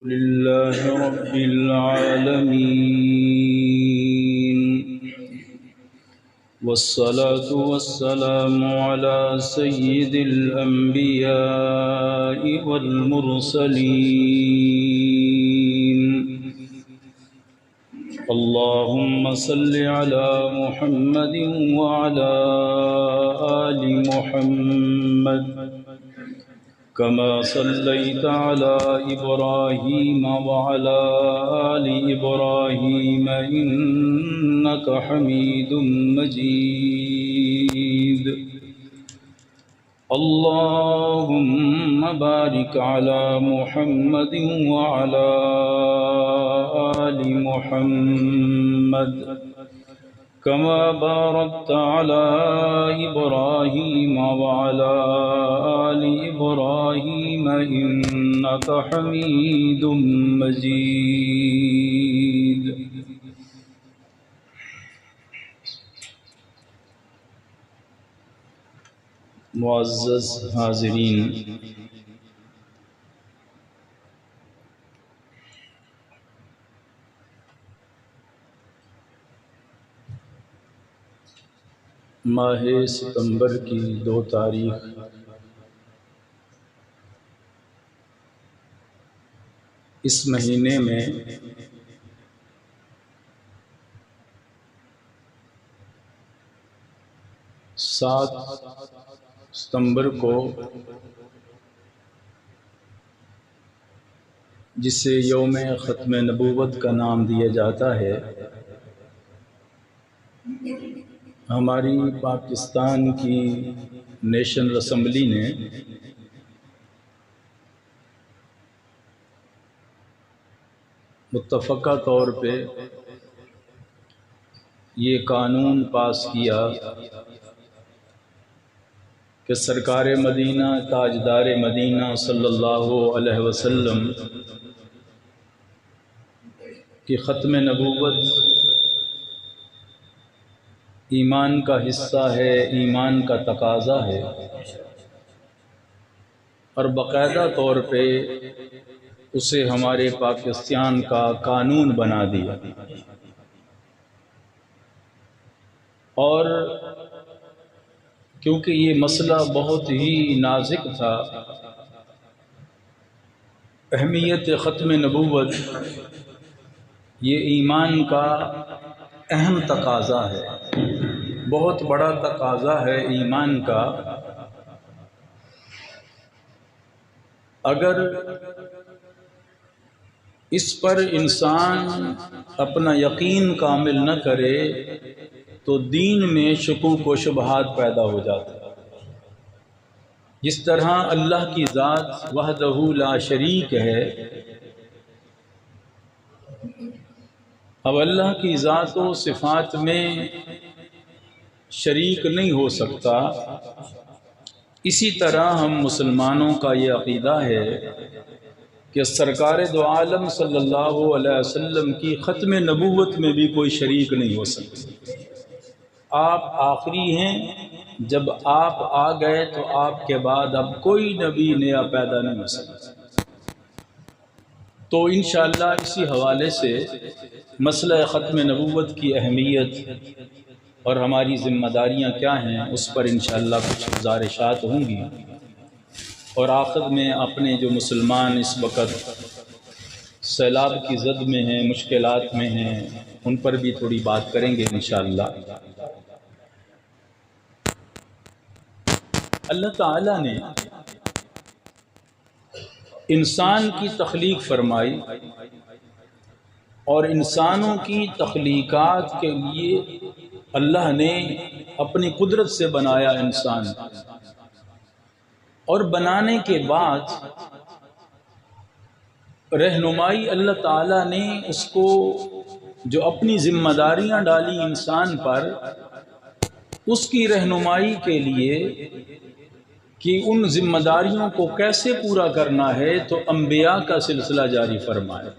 لله رب العالمين، والصلاة والسلام على سيد الأنبياء والمرسلين. اللهم صل على محمد وعلى آل محمد كما صليت على إبراهيم وعلى آل إبراهيم إنك حميد مجيد. اللهم بارك على محمد وعلى آل محمد كما باركت على إبراهيم وعلى آل إبراهيم إنك حميد مجيد. معزز حاضرین، ماہ ستمبر کی 2 تاریخ اس مہینے میں سات ستمبر کو جسے یوم ختم نبوت کا نام دیا جاتا ہے، ہماری پاکستان کی نیشنل اسمبلی نے متفقہ طور پہ یہ قانون پاس کیا کہ سرکار مدینہ تاجدار مدینہ صلی اللہ علیہ وسلم کی ختم نبوت ایمان کا حصہ ہے، ایمان کا تقاضا ہے، اور باقاعدہ طور پہ اسے ہمارے پاکستان کا قانون بنا دیا. اور کیونکہ یہ مسئلہ بہت ہی نازک تھا، اہمیت ختم نبوت یہ ایمان کا اہم تقاضا ہے، بہت بڑا تقاضا ہے ایمان کا. اگر اس پر انسان اپنا یقین کامل نہ کرے تو دین میں شکوک و شبہات پیدا ہو جاتے ہیں. جس طرح اللہ کی ذات وحدہ لا شریک ہے، اب اللہ کی ذات و صفات میں شریک نہیں ہو سکتا. اسی طرح ہم مسلمانوں کا یہ عقیدہ ہے کہ سرکار دو عالم صلی اللہ علیہ وسلم کی ختم نبوت میں بھی کوئی شریک نہیں ہو سکتا. آپ آخری ہیں، جب آپ آ گئے تو آپ کے بعد اب کوئی نبی نیا پیدا نہیں ہو سکتا. تو انشاءاللہ اسی حوالے سے مسئلہ ختم نبوت کی اہمیت اور ہماری ذمہ داریاں کیا ہیں اس پر انشاءاللہ کچھ گزارشات ہوں گی، اور آخر میں اپنے جو مسلمان اس وقت سیلاب کی زد میں ہیں، مشکلات میں ہیں، ان پر بھی تھوڑی بات کریں گے انشاءاللہ. اللہ تعالیٰ نے انسان کی تخلیق فرمائی، اور انسانوں کی تخلیقات کے لیے اللہ نے اپنی قدرت سے بنایا انسان، اور بنانے کے بعد رہنمائی اللہ تعالیٰ نے اس کو جو اپنی ذمہ داریاں ڈالی انسان پر، اس کی رہنمائی کے لیے کہ ان ذمہ داریوں کو کیسے پورا کرنا ہے تو انبیاء کا سلسلہ جاری فرمایا.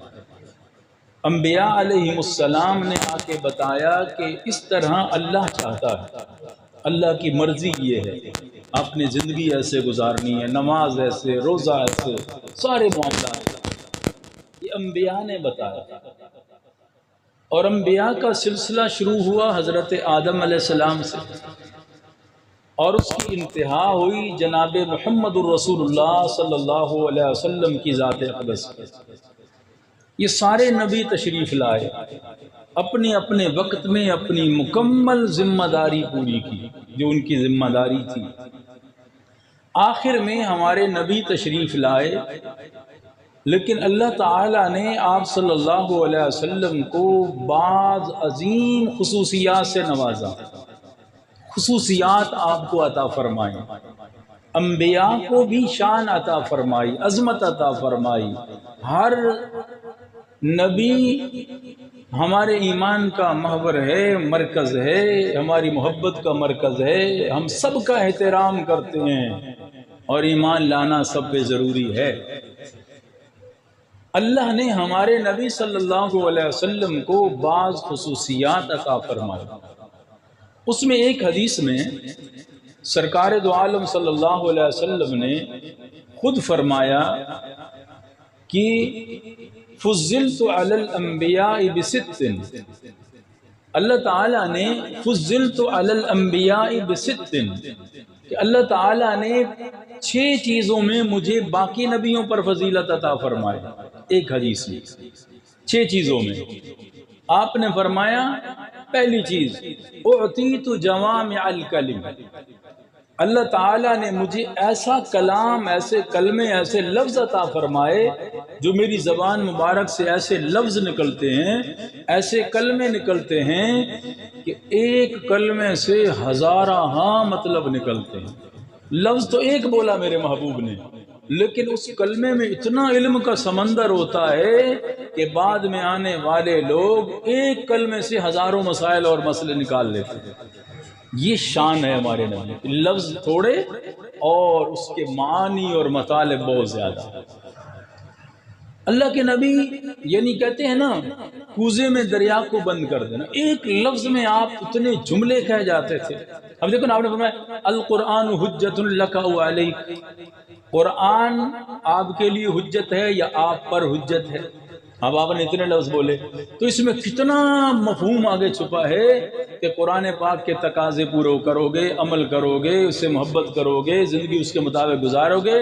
انبیاء علیہ السلام نے آ کے بتایا کہ اس طرح اللہ چاہتا ہے، اللہ کی مرضی یہ ہے، آپ نے زندگی ایسے گزارنی ہے، نماز ایسے، روزہ ایسے، سارے معاملات. یہ انبیاء نے بتایا، اور انبیاء کا سلسلہ شروع ہوا حضرت آدم علیہ السلام سے، اور اس کی انتہا ہوئی جناب محمد الرسول اللہ صلی اللہ علیہ وسلم کی ذات اقدس۔ یہ سارے نبی تشریف لائے، اپنے اپنے وقت میں اپنی مکمل ذمہ داری پوری کی جو ان کی ذمہ داری تھی۔ آخر میں ہمارے نبی تشریف لائے، لیکن اللہ تعالیٰ نے آپ صلی اللہ علیہ وسلم کو بعض عظیم خصوصیات سے نوازا، خصوصیات آپ کو عطا فرمائی، انبیاء کو بھی شان عطا فرمائی، عظمت عطا فرمائی۔ ہر نبی ہمارے ایمان کا محور ہے، مرکز ہے، ہماری محبت کا مرکز ہے، ہم سب کا احترام کرتے ہیں، اور ایمان لانا سب پہ ضروری ہے۔ اللہ نے ہمارے نبی صلی اللہ علیہ وسلم کو بعض خصوصیات عطا فرمائی۔ اس میں ایک حدیث میں سرکار دو عالم صلی اللہ علیہ وسلم نے خود فرمایا کہ فضلت علی الانبیاء بست، اللہ تعالیٰ نے فضلت علی الانبیاء بست، کہ اللہ تعالیٰ نے 6 چیزوں میں مجھے باقی نبیوں پر فضیلت عطا فرمائی۔ ایک حدیث میں 6 چیزوں میں آپ نے فرمایا، پہلی چیز اعطیت جوامع الکلم، اللہ تعالیٰ نے مجھے ایسا کلام، ایسے کلمے، ایسے لفظ عطا فرمائے جو میری زبان مبارک سے ایسے لفظ نکلتے ہیں، ایسے کلمے نکلتے ہیں کہ ایک کلمے سے ہزارہ مطلب نکلتے ہیں۔ لفظ تو ایک بولا میرے محبوب نے، لیکن اس کلمے میں اتنا علم کا سمندر ہوتا ہے کہ بعد میں آنے والے لوگ ایک کلمے سے ہزاروں مسائل اور مسئلے نکال لیتے ہیں۔ یہ شان ہے ہمارے نبی، لفظ تھوڑے اور اس کے معنی اور مطالب بہت زیادہ۔ اللہ کے نبی یعنی کہتے ہیں نا، کوزے میں دریا کو بند کر دینا، ایک لفظ میں آپ اتنے جملے کہہ جاتے تھے۔ اب دیکھو نا، آپ نے فرمایا القرآن حجت لک او علیک، قرآن آپ کے لیے حجت ہے یا آپ پر حجت ہے۔ اب آپ نے اتنے لفظ بولے تو اس میں کتنا مفہوم آگے چھپا ہے کہ قرآن پاک کے تقاضے پورے کرو گے، عمل کرو گے، اس سے محبت کرو گے، زندگی اس کے مطابق گزارو گے،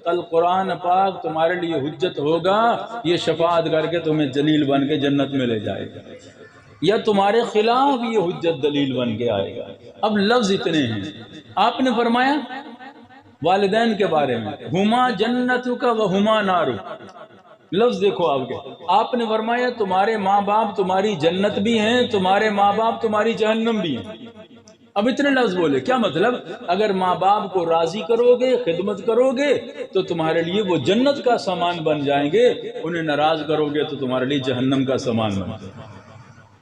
کل قرآن پاک تمہارے لیے حجت ہوگا، یہ شفاعت کر کے تمہیں جلیل بن کے جنت میں لے جائے گا، یا تمہارے خلاف یہ حجت دلیل بن کے آئے گا۔ اب لفظ اتنے ہیں۔ آپ نے فرمایا والدین کے بارے میں، ہما جنتک و ہما نارک، لفظ دیکھو آپ کے، آپ نے فرمایا تمہارے ماں باپ تمہاری جنت بھی ہیں، تمہارے ماں باپ تمہاری جہنم بھی ہیں۔ اب اتنے لفظ بولے، کیا مطلب؟ اگر ماں باپ کو راضی کرو گے، خدمت کرو گے تو تمہارے لیے وہ جنت کا سامان بن جائیں گے، انہیں ناراض کرو گے تو تمہارے لیے جہنم کا سامان بن جائیں گے۔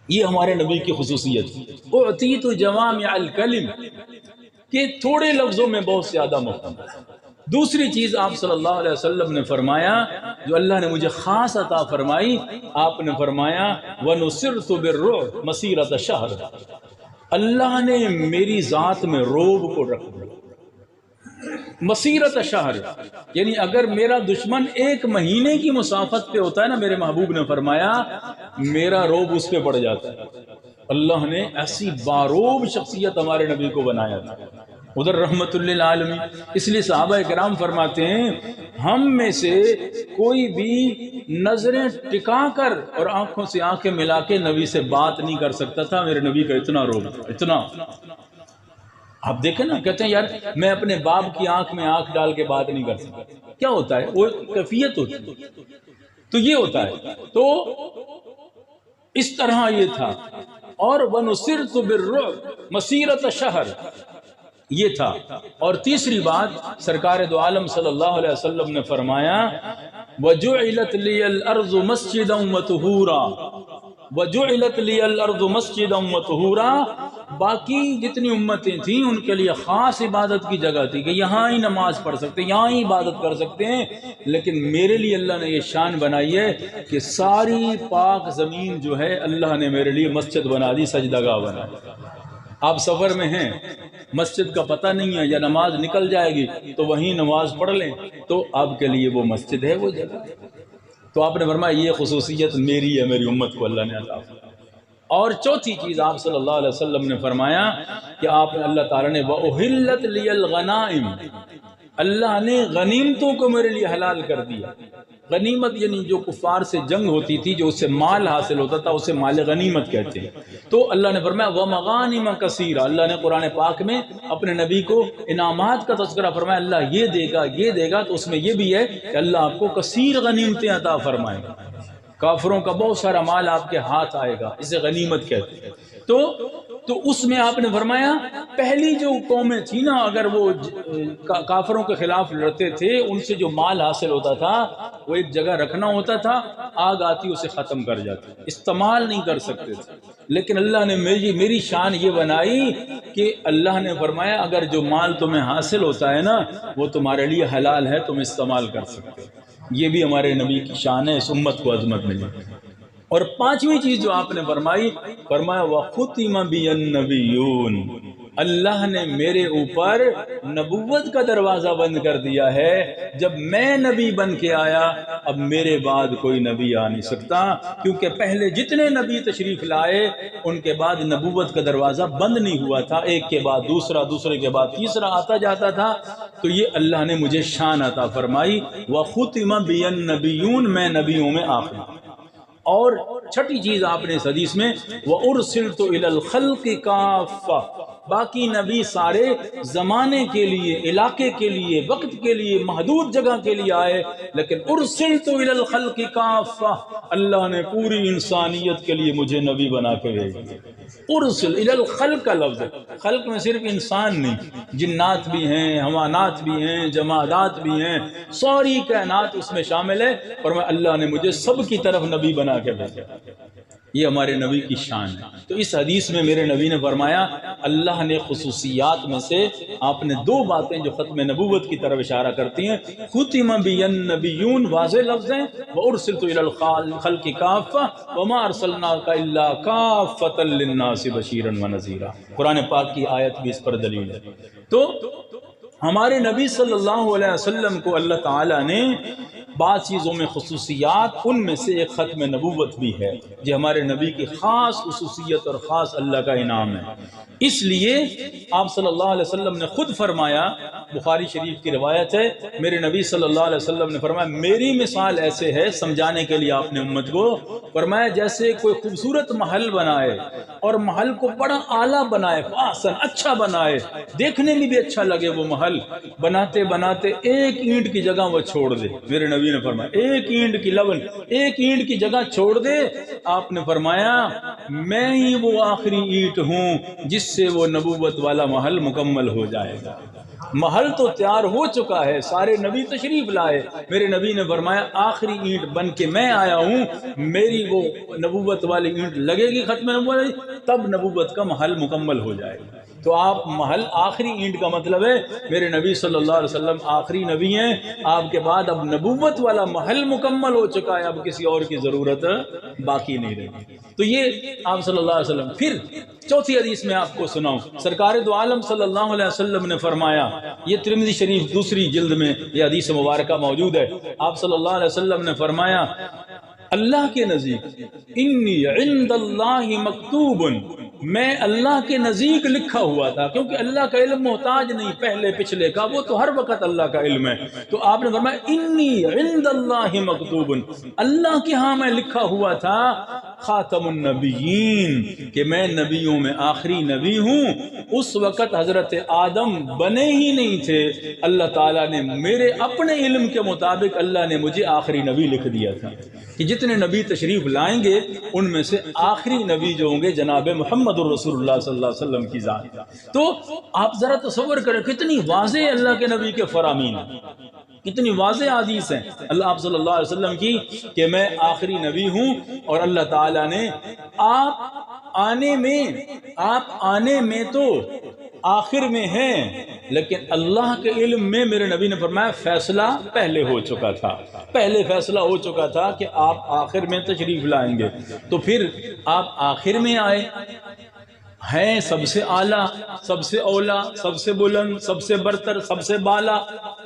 یہ ہمارے نبی کی خصوصیت، اعطیت جوامع الکلم، کہ تھوڑے لفظوں میں بہت زیادہ مفہوم۔ دوسری چیز آپ صلی اللہ علیہ وسلم نے فرمایا جو اللہ نے مجھے خاص عطا فرمائی، آپ نے فرمایا وَنُصِرْتُ بِالرُّعْبِ مَسِيرَةَ شَهْرٍ، اللہ نے میری ذات میں روب کو رکھ دیا۔ مسیرت شہر یعنی اگر میرا دشمن 1 مہینے کی مسافت پہ ہوتا ہے نا، میرے محبوب نے فرمایا میرا روب اس پہ پڑ جاتا ہے۔ اللہ نے ایسی باروب شخصیت ہمارے نبی کو بنایا تھا، ادھر رحمت للعالمین۔ اس لیے صحابہ کرام فرماتے ہیں ہم میں سے کوئی بھی نظریں ٹکا کر اور آنکھوں سے آنکھیں ملا کے نبی سے بات نہیں کر سکتا تھا، میرے نبی کا اتنا روب، اتنا۔ آپ دیکھیں نا، کہتے ہیں یار میں اپنے باپ کی آنکھ میں آنکھ ڈال کے بات نہیں کر سکتا، کیا ہوتا ہے؟ وہ کیفیت ہوتی ہے، تو یہ ہوتا ہے۔ تو اس طرح یہ تھا۔ اور وَنُصِرْتُ بِالرُّعْبِ مَسِيرَةَ شَهْرٍ، یہ تھا۔ اور تیسری بات سرکار دو عالم صلی اللہ علیہ وسلم نے فرمایا وَجُعِلَتْ لِيَ الْأَرْضُ مَسْجِدًا وَطُهُورًا، وَجُعِلَتْ لِيَ الْأَرْضُ مَسْجِدًا وَطُهُورًا، باقی جتنی امتیں تھیں ان کے لیے خاص عبادت کی جگہ تھی کہ یہاں ہی نماز پڑھ سکتے ہیں، یہاں ہی عبادت کر سکتے ہیں، لیکن میرے لیے اللہ نے یہ شان بنائی ہے کہ ساری پاک زمین جو ہے اللہ نے میرے لیے مسجد بنا دی، سجدہ گاہ بنا دی۔ آپ سفر میں ہیں، مسجد کا پتہ نہیں ہے یا نماز نکل جائے گی تو وہیں نماز پڑھ لیں، تو آپ کے لیے وہ مسجد ہے، وہ جگہ۔ تو آپ نے فرمایا یہ خصوصیت میری ہے، میری امت کو اللہ نے عطا فرمائی۔ اور چوتھی چیز آپ صلی اللہ علیہ وسلم نے فرمایا کہ آپ نے اللہ تعالیٰ نے وَأُحِلَّتْ لِيَ الْغَنَائِمُ، اللہ نے غنیمتوں کو میرے لیے حلال کر دیا۔ غنیمت یعنی جو کفار سے جنگ ہوتی تھی، جو اس سے مال حاصل ہوتا تھا، اسے مال غنیمت کہتے ہیں۔ تو اللہ نے فرمایا وَمَغَانِمَ كَثِيرًا، اللہ نے قرآن پاک میں اپنے نبی کو انعامات کا تذکرہ فرمایا، اللہ یہ دے گا یہ دے گا، تو اس میں یہ بھی ہے کہ اللہ آپ کو کثیر غنیمتیں عطا فرمائے گا، کافروں کا بہت سارا مال آپ کے ہاتھ آئے گا، اسے غنیمت کہتے ہیں۔ تو اس میں آپ نے فرمایا پہلی جو قومیں تھیں نا، اگر وہ کافروں کے خلاف لڑتے تھے، ان سے جو مال حاصل ہوتا تھا وہ ایک جگہ رکھنا ہوتا تھا، آگ آتی اسے ختم کر جاتی، استعمال نہیں کر سکتے تھے۔ لیکن اللہ نے میری شان یہ بنائی کہ اللہ نے فرمایا اگر جو مال تمہیں حاصل ہوتا ہے نا وہ تمہارے لیے حلال ہے، تم استعمال کر سکتے ہو۔ یہ بھی ہمارے نبی کی شان ہے، اس امت کو عظمت ملی۔ اور پانچویں چیز جو آپ نے فرمایا وَخُتِمَ بِيَ النَّبِيُّونَ، اللہ نے میرے اوپر نبوت کا دروازہ بند کر دیا ہے۔ جب میں نبی بن کے آیا اب میرے بعد کوئی نبی آ نہیں سکتا، کیونکہ پہلے جتنے نبی تشریف لائے ان کے بعد نبوت کا دروازہ بند نہیں ہوا تھا، ایک کے بعد دوسرا، دوسرے کے بعد تیسرا آتا جاتا تھا۔ تو یہ اللہ نے مجھے شان عطا فرمائی وَخُتِمَ بِيَ النَّبِيُّونَ، میں نبیوں میں آخری۔ اور چھٹی چیز آپ نے اس حدیث میں وَأُرْسِلْتُ إِلَى الْخَلْقِ كَافَّةً، باقی نبی سارے زمانے کے لیے، علاقے کے لیے، وقت کے لیے، محدود جگہ کے لیے آئے، لیکن ارسلت الی الخلق کافہ، اللہ نے پوری انسانیت کے لیے مجھے نبی بنا کے بھیجا۔ ارسل الی الخلق کا لفظ ہے، خلق میں صرف انسان نہیں، جنات بھی ہیں، حیوانات بھی ہیں، جمادات بھی ہیں، ساری کائنات اس میں شامل ہے، اور میں اللہ نے مجھے سب کی طرف نبی بنا کے بھیجا۔ یہ ہمارے نبی کی شان ہے۔ تو اس حدیث میں میرے نبی نے فرمایا اللہ نے خصوصیات میں سے آپ نے دو باتیں جو ختم نبوت کی طرف اشارہ کرتی ہیں، ختم بی النبیون واضح لفظ ہیں، وارسلت الی الخلق کافہ وما ارسلناک الا کافۃ للناس بشیرا ونذیرا، قرآن پاک کی آیت بھی اس پر دلیل ہے۔ تو ہمارے نبی صلی اللہ علیہ وسلم کو اللہ تعالیٰ نے بعض چیزوں میں خصوصیات، ان میں سے ایک ختم نبوت بھی ہے، یہ ہمارے نبی کی خاص خصوصیت اور خاص اللہ کا انعام ہے۔ اس لیے آپ صلی اللہ علیہ وسلم نے خود فرمایا، بخاری شریف کی روایت ہے، میرے نبی صلی اللہ علیہ وسلم نے فرمایا میری مثال ایسے ہے، سمجھانے کے لیے آپ نے امت کو فرمایا جیسے کوئی خوبصورت محل بنائے اور محل کو بڑا اعلیٰ بنائے، فاحسن، اچھا بنائے، دیکھنے میں بھی اچھا لگے، وہ محل بناتے بناتے ایک اینٹ کی جگہ وہ چھوڑ دے، میرے نبی نے فرمایا ایک اینٹ کی لبن، ایک اینٹ کی جگہ چھوڑ دے، آپ نے فرمایا میں ہی وہ آخری اینٹ ہوں جس سے وہ نبوت والا محل مکمل ہو جائے گا۔ محل تو تیار ہو چکا ہے، سارے نبی تشریف لائے، میرے نبی نے فرمایا آخری اینٹ بن کے میں آیا ہوں، میری وہ نبوت والی اینٹ لگے گی ختم نبوت، تب نبوت کا محل مکمل ہو جائے گا۔ تو آپ محل آخری اینٹ کا مطلب ہے میرے نبی صلی اللہ علیہ وسلم آخری نبی ہیں، آپ کے بعد اب نبوت والا محل مکمل ہو چکا ہے، اب کسی اور کی ضرورت باقی نہیں رہی۔ تو یہ آپ صلی اللہ علیہ وسلم۔ پھر چوتھی حدیث میں آپ کو سناؤں، سرکار دو عالم صلی اللہ علیہ وسلم نے فرمایا، یہ ترمذی شریف دوسری جلد میں یہ حدیث مبارکہ موجود ہے، آپ صلی اللہ علیہ وسلم نے فرمایا اللہ کے نزدیک انی عند اللہ مکتوب، میں اللہ کے نزدیک لکھا ہوا تھا، کیونکہ اللہ کا علم محتاج نہیں پہلے پچھلے کا، وہ تو ہر وقت اللہ کا علم ہے۔ تو آپ نے فرمایا انی عند اللہ مکتوب، اللہ کے ہاں میں لکھا ہوا تھا خاتم النبیین، کہ میں نبیوں میں آخری نبی ہوں۔ اس وقت حضرت آدم بنے ہی نہیں تھے، اللہ تعالیٰ نے میرے اپنے علم کے مطابق اللہ نے مجھے آخری نبی لکھ دیا تھا کہ جتنے نبی تشریف لائیں گے ان میں سے آخری نبی جو ہوں گے جناب محمد الرسول اللہ صلی اللہ علیہ وسلم کی ذات۔ تو آپ ذرا تصور کریں کتنی واضح اللہ کے نبی کے فرامین ہیں، کتنی واضح حدیث ہیں اللہ آپ صلی اللہ علیہ وسلم کی کہ میں آخری نبی ہوں، اور اللہ تعالیٰ نے آپ آنے میں تو آخر میں ہیں، لیکن اللہ کے علم میں میرے نبی نے فرمایا فیصلہ پہلے ہو چکا تھا، پہلے فیصلہ ہو چکا تھا کہ آپ آخر میں تشریف لائیں گے، تو پھر آپ آخر میں آئے۔ ہیں سب سے اعلیٰ، سب سے اولا، سب سے بلند، سب سے برتر، سب سے بالا،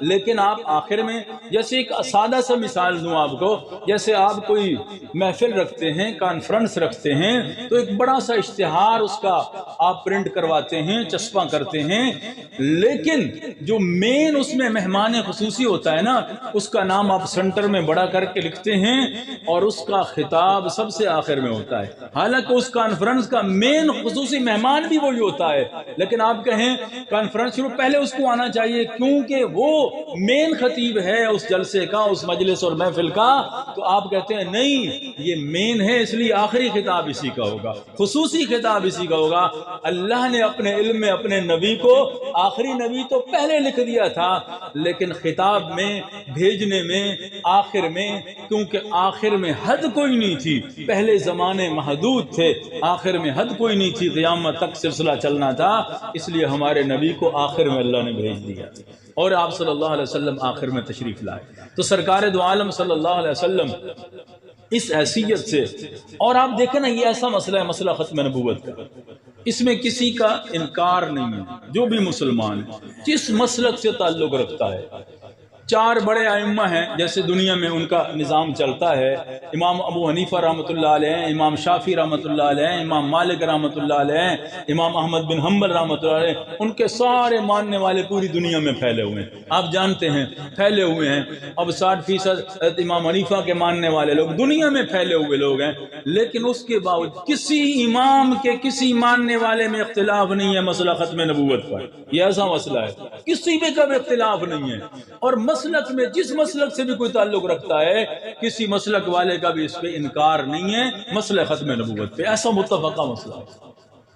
لیکن آپ آخر میں، جیسے ایک سادہ سا مثال دوں آپ کو، جیسے آپ کوئی محفل رکھتے ہیں، کانفرنس رکھتے ہیں، تو ایک بڑا سا اشتہار اس کا آپ پرنٹ کرواتے ہیں، چسپاں کرتے ہیں، لیکن جو مین اس میں مہمان خصوصی ہوتا ہے نا، اس کا نام آپ سینٹر میں بڑا کر کے لکھتے ہیں اور اس کا خطاب سب سے آخر میں ہوتا ہے، حالانکہ اس کانفرنس کا مین خصوصی مہمان بھی وہی ہوتا ہے، لیکن آپ کہیں کانفرنس شروع پہلے اس کو آنا چاہیے کیونکہ وہ مین خطیب ہے اس جلسے کا، اس مجلس اور محفل کا، تو آپ کہتے ہیں نہیں یہ مین ہے اس لیے آخری خطاب اسی کا ہوگا، خصوصی خطاب اسی کا ہوگا۔ اللہ نے اپنے علم میں اپنے نبی کو آخری نبی تو پہلے لکھ دیا تھا، لیکن خطاب میں، بھیجنے میں، آخر میں، کیونکہ آخر میں حد کوئی نہیں تھی، پہلے زمانے محدود تھے، آخر میں حد کوئی نہیں تھی، قیامت تک سلسلہ چلنا تھا، اس لیے ہمارے نبی کو آخر میں اللہ نے بھیج دیا اور آپ صلی اللہ علیہ وسلم آخر میں تشریف لائے۔ تو سرکار دو عالم صلی اللہ علیہ وسلم اس حیثیت سے، اور آپ دیکھیں نا یہ ایسا مسئلہ ہے، مسئلہ ختم نبوت کا، اس میں کسی کا انکار نہیں ہے، جو بھی مسلمان جس مسلک سے تعلق رکھتا ہے، چار بڑے ائمہ ہیں جیسے دنیا میں ان کا نظام چلتا ہے، امام ابو حنیفہ رحمۃ اللہ علیہ، امام شافعی رحمۃ اللہ علیہ، امام مالک رحمۃ اللہ علیہ، امام احمد بن حنبل رحمۃ اللہ علیہ، ان کے سارے ماننے والے پوری دنیا میں پھیلے ہوئے ہیں، آپ جانتے ہیں پھیلے ہوئے ہیں، اب 60% امام حنیفہ کے ماننے والے لوگ دنیا میں پھیلے ہوئے لوگ ہیں، لیکن اس کے باوجود کسی امام کے کسی ماننے والے میں اختلاف نہیں ہے مسئلہ ختم نبوت پر، یہ ایسا مسئلہ ہے کسی بھی کا بھی اختلاف نہیں ہے، اور مسلک میں جس مسلک سے بھی کوئی تعلق رکھتا ہے کسی مسلک والے کا بھی اس پہ انکار نہیں ہے، مسئلہ ختم نبوت پہ ایسا متفقہ مسئلہ ہے،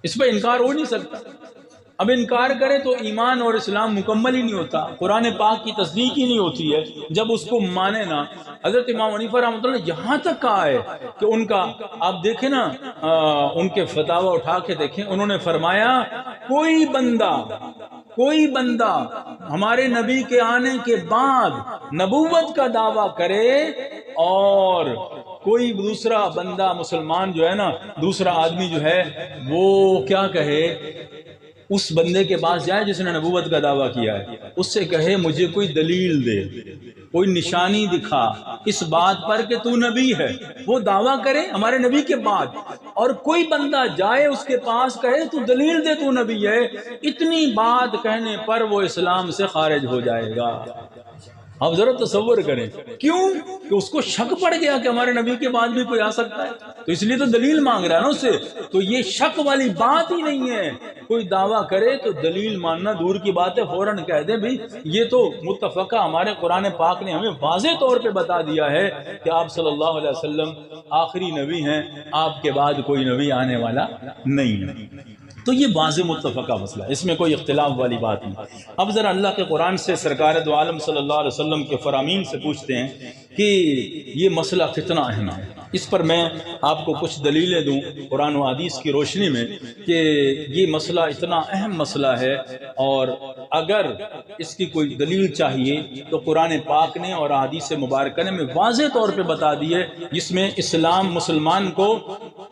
اس پہ انکار ہو نہیں سکتا، اب انکار کرے تو ایمان اور اسلام مکمل ہی نہیں ہوتا، قرآن پاک کی تصدیق ہی نہیں ہوتی ہے جب اس کو مانے نا۔ حضرت امام حنیفہ رحمۃ اللہ نے یہاں تک کہا ہے کہ ان کا، آپ دیکھیں نا ان کے فتاوی اٹھا کے دیکھیں، انہوں نے فرمایا کوئی بندہ ہمارے نبی کے آنے کے بعد نبوت کا دعویٰ کرے اور کوئی دوسرا بندہ مسلمان جو ہے نا، دوسرا آدمی جو ہے وہ کیا کہے، اس بندے کے پاس جائے جس نے نبوت کا دعویٰ کیا ہے، اس سے کہے مجھے کوئی دلیل دے، کوئی نشانی دکھا اس بات پر کہ تو نبی ہے، وہ دعویٰ کرے ہمارے نبی کے بعد، اور کوئی بندہ جائے اس کے پاس کہے تو دلیل دے تو نبی ہے، اتنی بات کہنے پر وہ اسلام سے خارج ہو جائے گا۔ اب ذرا تصور کریں، کیوں کہ اس کو شک پڑ گیا کہ ہمارے نبی کے بعد بھی کوئی آ سکتا ہے، تو اس لیے تو دلیل مانگ رہا ہے نا اس سے، تو یہ شک والی بات ہی نہیں ہے، کوئی دعویٰ کرے تو دلیل ماننا دور کی بات ہے، فوراً کہہ دے بھی یہ تو متفقہ ہمارے قرآن پاک نے ہمیں واضح طور پہ بتا دیا ہے کہ آپ صلی اللہ علیہ وسلم آخری نبی ہیں، آپ کے بعد کوئی نبی آنے والا نہیں ہے، تو یہ واضح متفقہ مسئلہ ہے، اس میں کوئی اختلاف والی بات نہیں۔ اب ذرا اللہ کے قرآن سے سرکار دو عالم صلی اللہ علیہ وسلم کے فرامین سے پوچھتے ہیں کہ یہ مسئلہ کتنا اہم ہے، اس پر میں آپ کو کچھ دلیلیں دوں قرآن و حدیث کی روشنی میں کہ یہ مسئلہ اتنا اہم مسئلہ ہے، اور اگر اس کی کوئی دلیل چاہیے تو قرآن پاک نے اور حدیث مبارکہ نے میں واضح طور پہ بتا دی ہے، جس میں اسلام مسلمان کو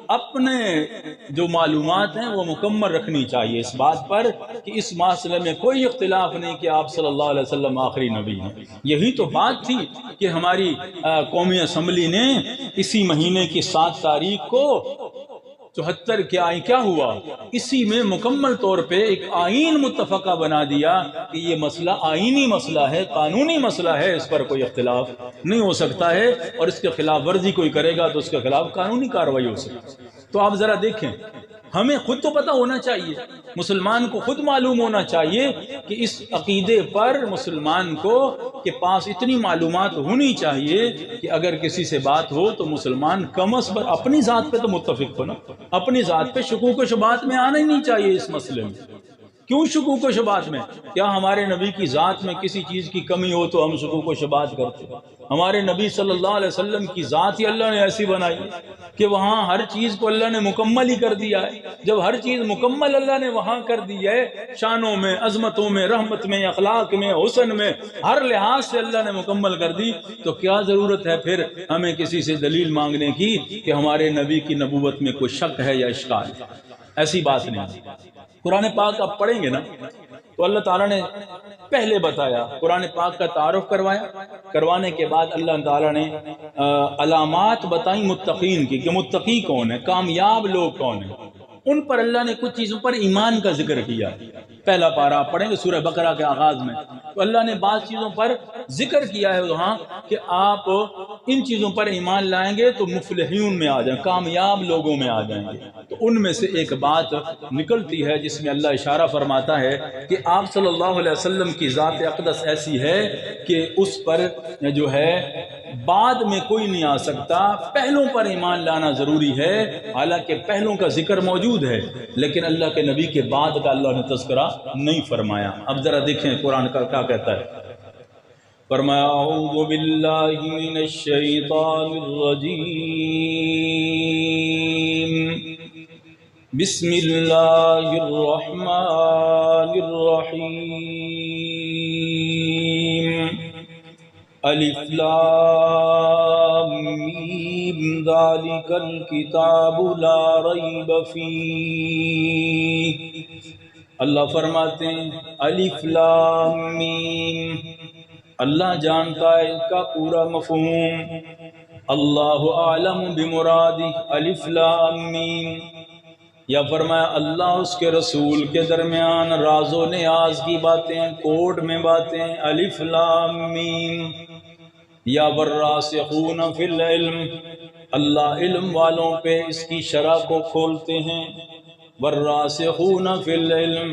اپنے جو معلومات ہیں وہ مکمل رکھنی چاہیے اس بات پر کہ اس معاملے میں کوئی اختلاف نہیں کہ آپ صلی اللہ علیہ وسلم آخری نبی ہیں۔ یہی تو بات تھی کہ ہماری قومی اسمبلی نے اسی مہینے کی 7 تاریخ کو 74 کے آئین کیا ہوا، اسی میں مکمل طور پہ ایک آئین متفقہ بنا دیا کہ یہ مسئلہ آئینی مسئلہ ہے، قانونی مسئلہ ہے، اس پر کوئی اختلاف نہیں ہو سکتا ہے، اور اس کے خلاف ورزی کوئی کرے گا تو اس کے خلاف قانونی کارروائی ہو سکتی ہے۔ تو آپ ذرا دیکھیں، ہمیں خود تو پتہ ہونا چاہیے، مسلمان کو خود معلوم ہونا چاہیے کہ اس عقیدے پر مسلمان کو کے پاس اتنی معلومات ہونی چاہیے کہ اگر کسی سے بات ہو تو مسلمان کم از کم اپنی ذات پہ تو متفق ہو نا، اپنی ذات پہ شکوک و شبہات میں آنا ہی نہیں چاہیے اس مسئلے میں۔ کیوں شکوک و شبہات میں؟ کیا ہمارے نبی کی ذات میں کسی چیز کی کمی ہو تو ہم شکوک و شبہات کرتے ہیں؟ ہمارے نبی صلی اللہ علیہ وسلم کی ذات ہی اللہ نے ایسی بنائی کہ وہاں ہر چیز کو اللہ نے مکمل ہی کر دیا ہے، جب ہر چیز مکمل اللہ نے وہاں کر دی ہے، شانوں میں، عظمتوں میں، رحمت میں، اخلاق میں، حسن میں، ہر لحاظ سے اللہ نے مکمل کر دی، تو کیا ضرورت ہے پھر ہمیں کسی سے دلیل مانگنے کی کہ ہمارے نبی کی نبوت میں کوئی شک ہے یا اشکال ہے؟ ایسی بات نہیں۔ قرآن پاک آپ پڑھیں گے نا تو اللہ تعالیٰ نے پہلے بتایا، قرآن پاک کا تعارف کروایا، کروانے کے بعد اللہ تعالیٰ نے علامات بتائیں متقین کی، کہ متقی کون ہے، کامیاب لوگ کون ہیں۔ ان پر اللہ نے کچھ چیزوں پر ایمان کا ذکر کیا۔ پہلا پارہ آپ پڑھیں گے سورہ بقرہ کے آغاز میں، تو اللہ نے بعض چیزوں پر ذکر کیا ہے وہاں کہ آپ ان چیزوں پر ایمان لائیں گے تو مفلحین میں آ جائیں، کامیاب لوگوں میں آ جائیں گے۔ تو ان میں سے ایک بات نکلتی ہے جس میں اللہ اشارہ فرماتا ہے کہ آپ صلی اللہ علیہ وسلم کی ذات اقدس ایسی ہے کہ اس پر جو ہے بعد میں کوئی نہیں آ سکتا، پہلوں پر ایمان لانا ضروری ہے۔ حالانکہ پہلوں کا ذکر موجود ہے لیکن اللہ کے نبی کے بعد کا اللہ نے تذکرہ نہیں فرمایا۔ اب ذرا دیکھیں قرآن کا کیا کہتا ہے۔ فرمایا اعوذ باللہ من الشیطان الرجیم، بسم اللہ الرحمن الرحیم، الف لام میم ذالک الکتاب لا ریب فیہ۔ اللہ فرماتے ہیں الف لام میم، اللہ جانتا ہے اس کا پورا مفہوم، اللہ اعلم بمرادہ الف لام میم، یا فرمایا اللہ اس کے رسول کے درمیان راز و نیاز کی باتیں، کوڈ میں باتیں، الف لام میم، یا والراسخون فی العلم، اللہ علم والوں پہ اس کی شرح کو کھولتے ہیں، والراسخون فی العلم،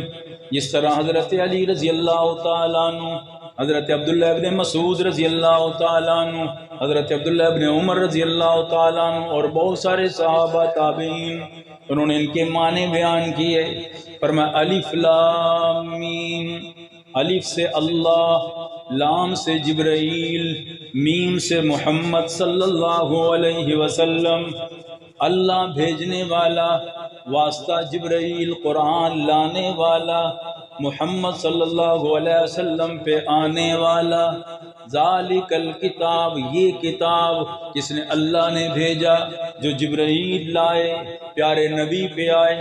جس طرح حضرت علی رضی اللہ تعالیٰ عنہ، حضرت عبداللہ ابن مسعود رضی اللہ تعالیٰ عنہ، حضرت عبداللہ ابن عمر رضی اللہ تعالیٰ عنہ اور بہت سارے صحابہ تابعین، انہوں نے ان کے معنی بیان کیے۔ فرمایا الف لام میم، الف سے اللہ، لام سے جبرائیل، میم سے محمد صلی اللہ علیہ وسلم، اللہ بھیجنے والا، واسطہ جبرائیل قرآن لانے والا، محمد صلی اللہ علیہ وسلم پہ آنے والا، ذالک الکتاب، یہ کتاب جس نے اللہ نے بھیجا، جو جبرائیل لائے، پیارے نبی پہ آئے،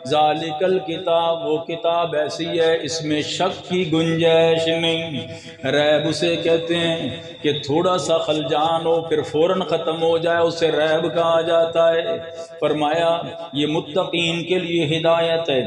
ذالک الکتاب، وہ کتاب ایسی ہے اس میں شک کی گنجائش نہیں۔ ریب اسے کہتے ہیں کہ تھوڑا سا خلجان ہو پھر فوراً ختم ہو جائے، اسے ریب کہا جاتا ہے۔ فرمایا یہ متقین کے لیے ہدایت ہے۔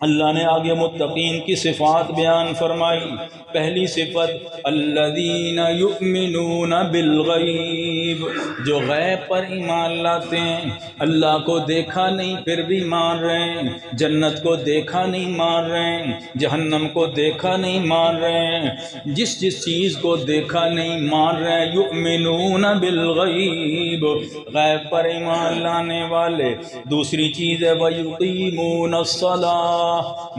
اللہ نے آگے متقین کی صفات بیان فرمائی۔ پہلی صفت الذین یؤمنون بالغیب، جو غیب پر ایمان لاتے ہیں، اللہ کو دیکھا نہیں پھر بھی مان رہے ہیں، جنت کو دیکھا نہیں مان رہے ہیں، جہنم کو دیکھا نہیں مان رہے ہیں، جس چیز کو دیکھا نہیں مان رہے ہیں، یؤمنون بالغیب، غیب پر ایمان لانے والے۔ دوسری چیز ہے وَيُقِيمُونَ الصَّلَاةَ،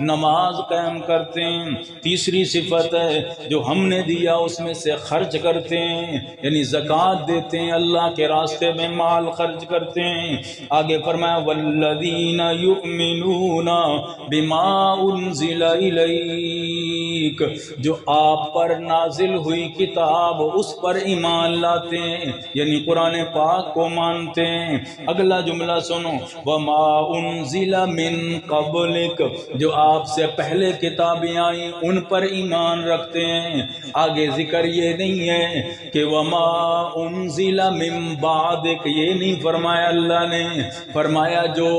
نماز قائم کرتے ہیں۔ تیسری صفت ہے جو ہم نے دیا اس میں سے خرچ کرتے ہیں، یعنی زکوٰۃ دیتے ہیں، اللہ کے راستے میں مال خرچ کرتے ہیں۔ آگے فرمایا وَالَّذِينَ يُؤْمِنُونَ بِمَا أُنزِلَ إِلَيْكَ، جو آپ پر نازل ہوئی کتاب اس پر ایمان لاتے ہیں، یعنی قرآن پاک کو مانتے ہیں۔ اگلا جملہ سنو وَمَا أُنزِلَ مِن قَبْلِكَ، جو آپ سے پہلے کتابیں آئیں ان پر ایمان رکھتے ہیں۔ آگے ذکر یہ نہیں ہے کہ وَمَا أُنزِلَ مِن بَعْدِكَ، یہ نہیں فرمایا اللہ نے، فرمایا جو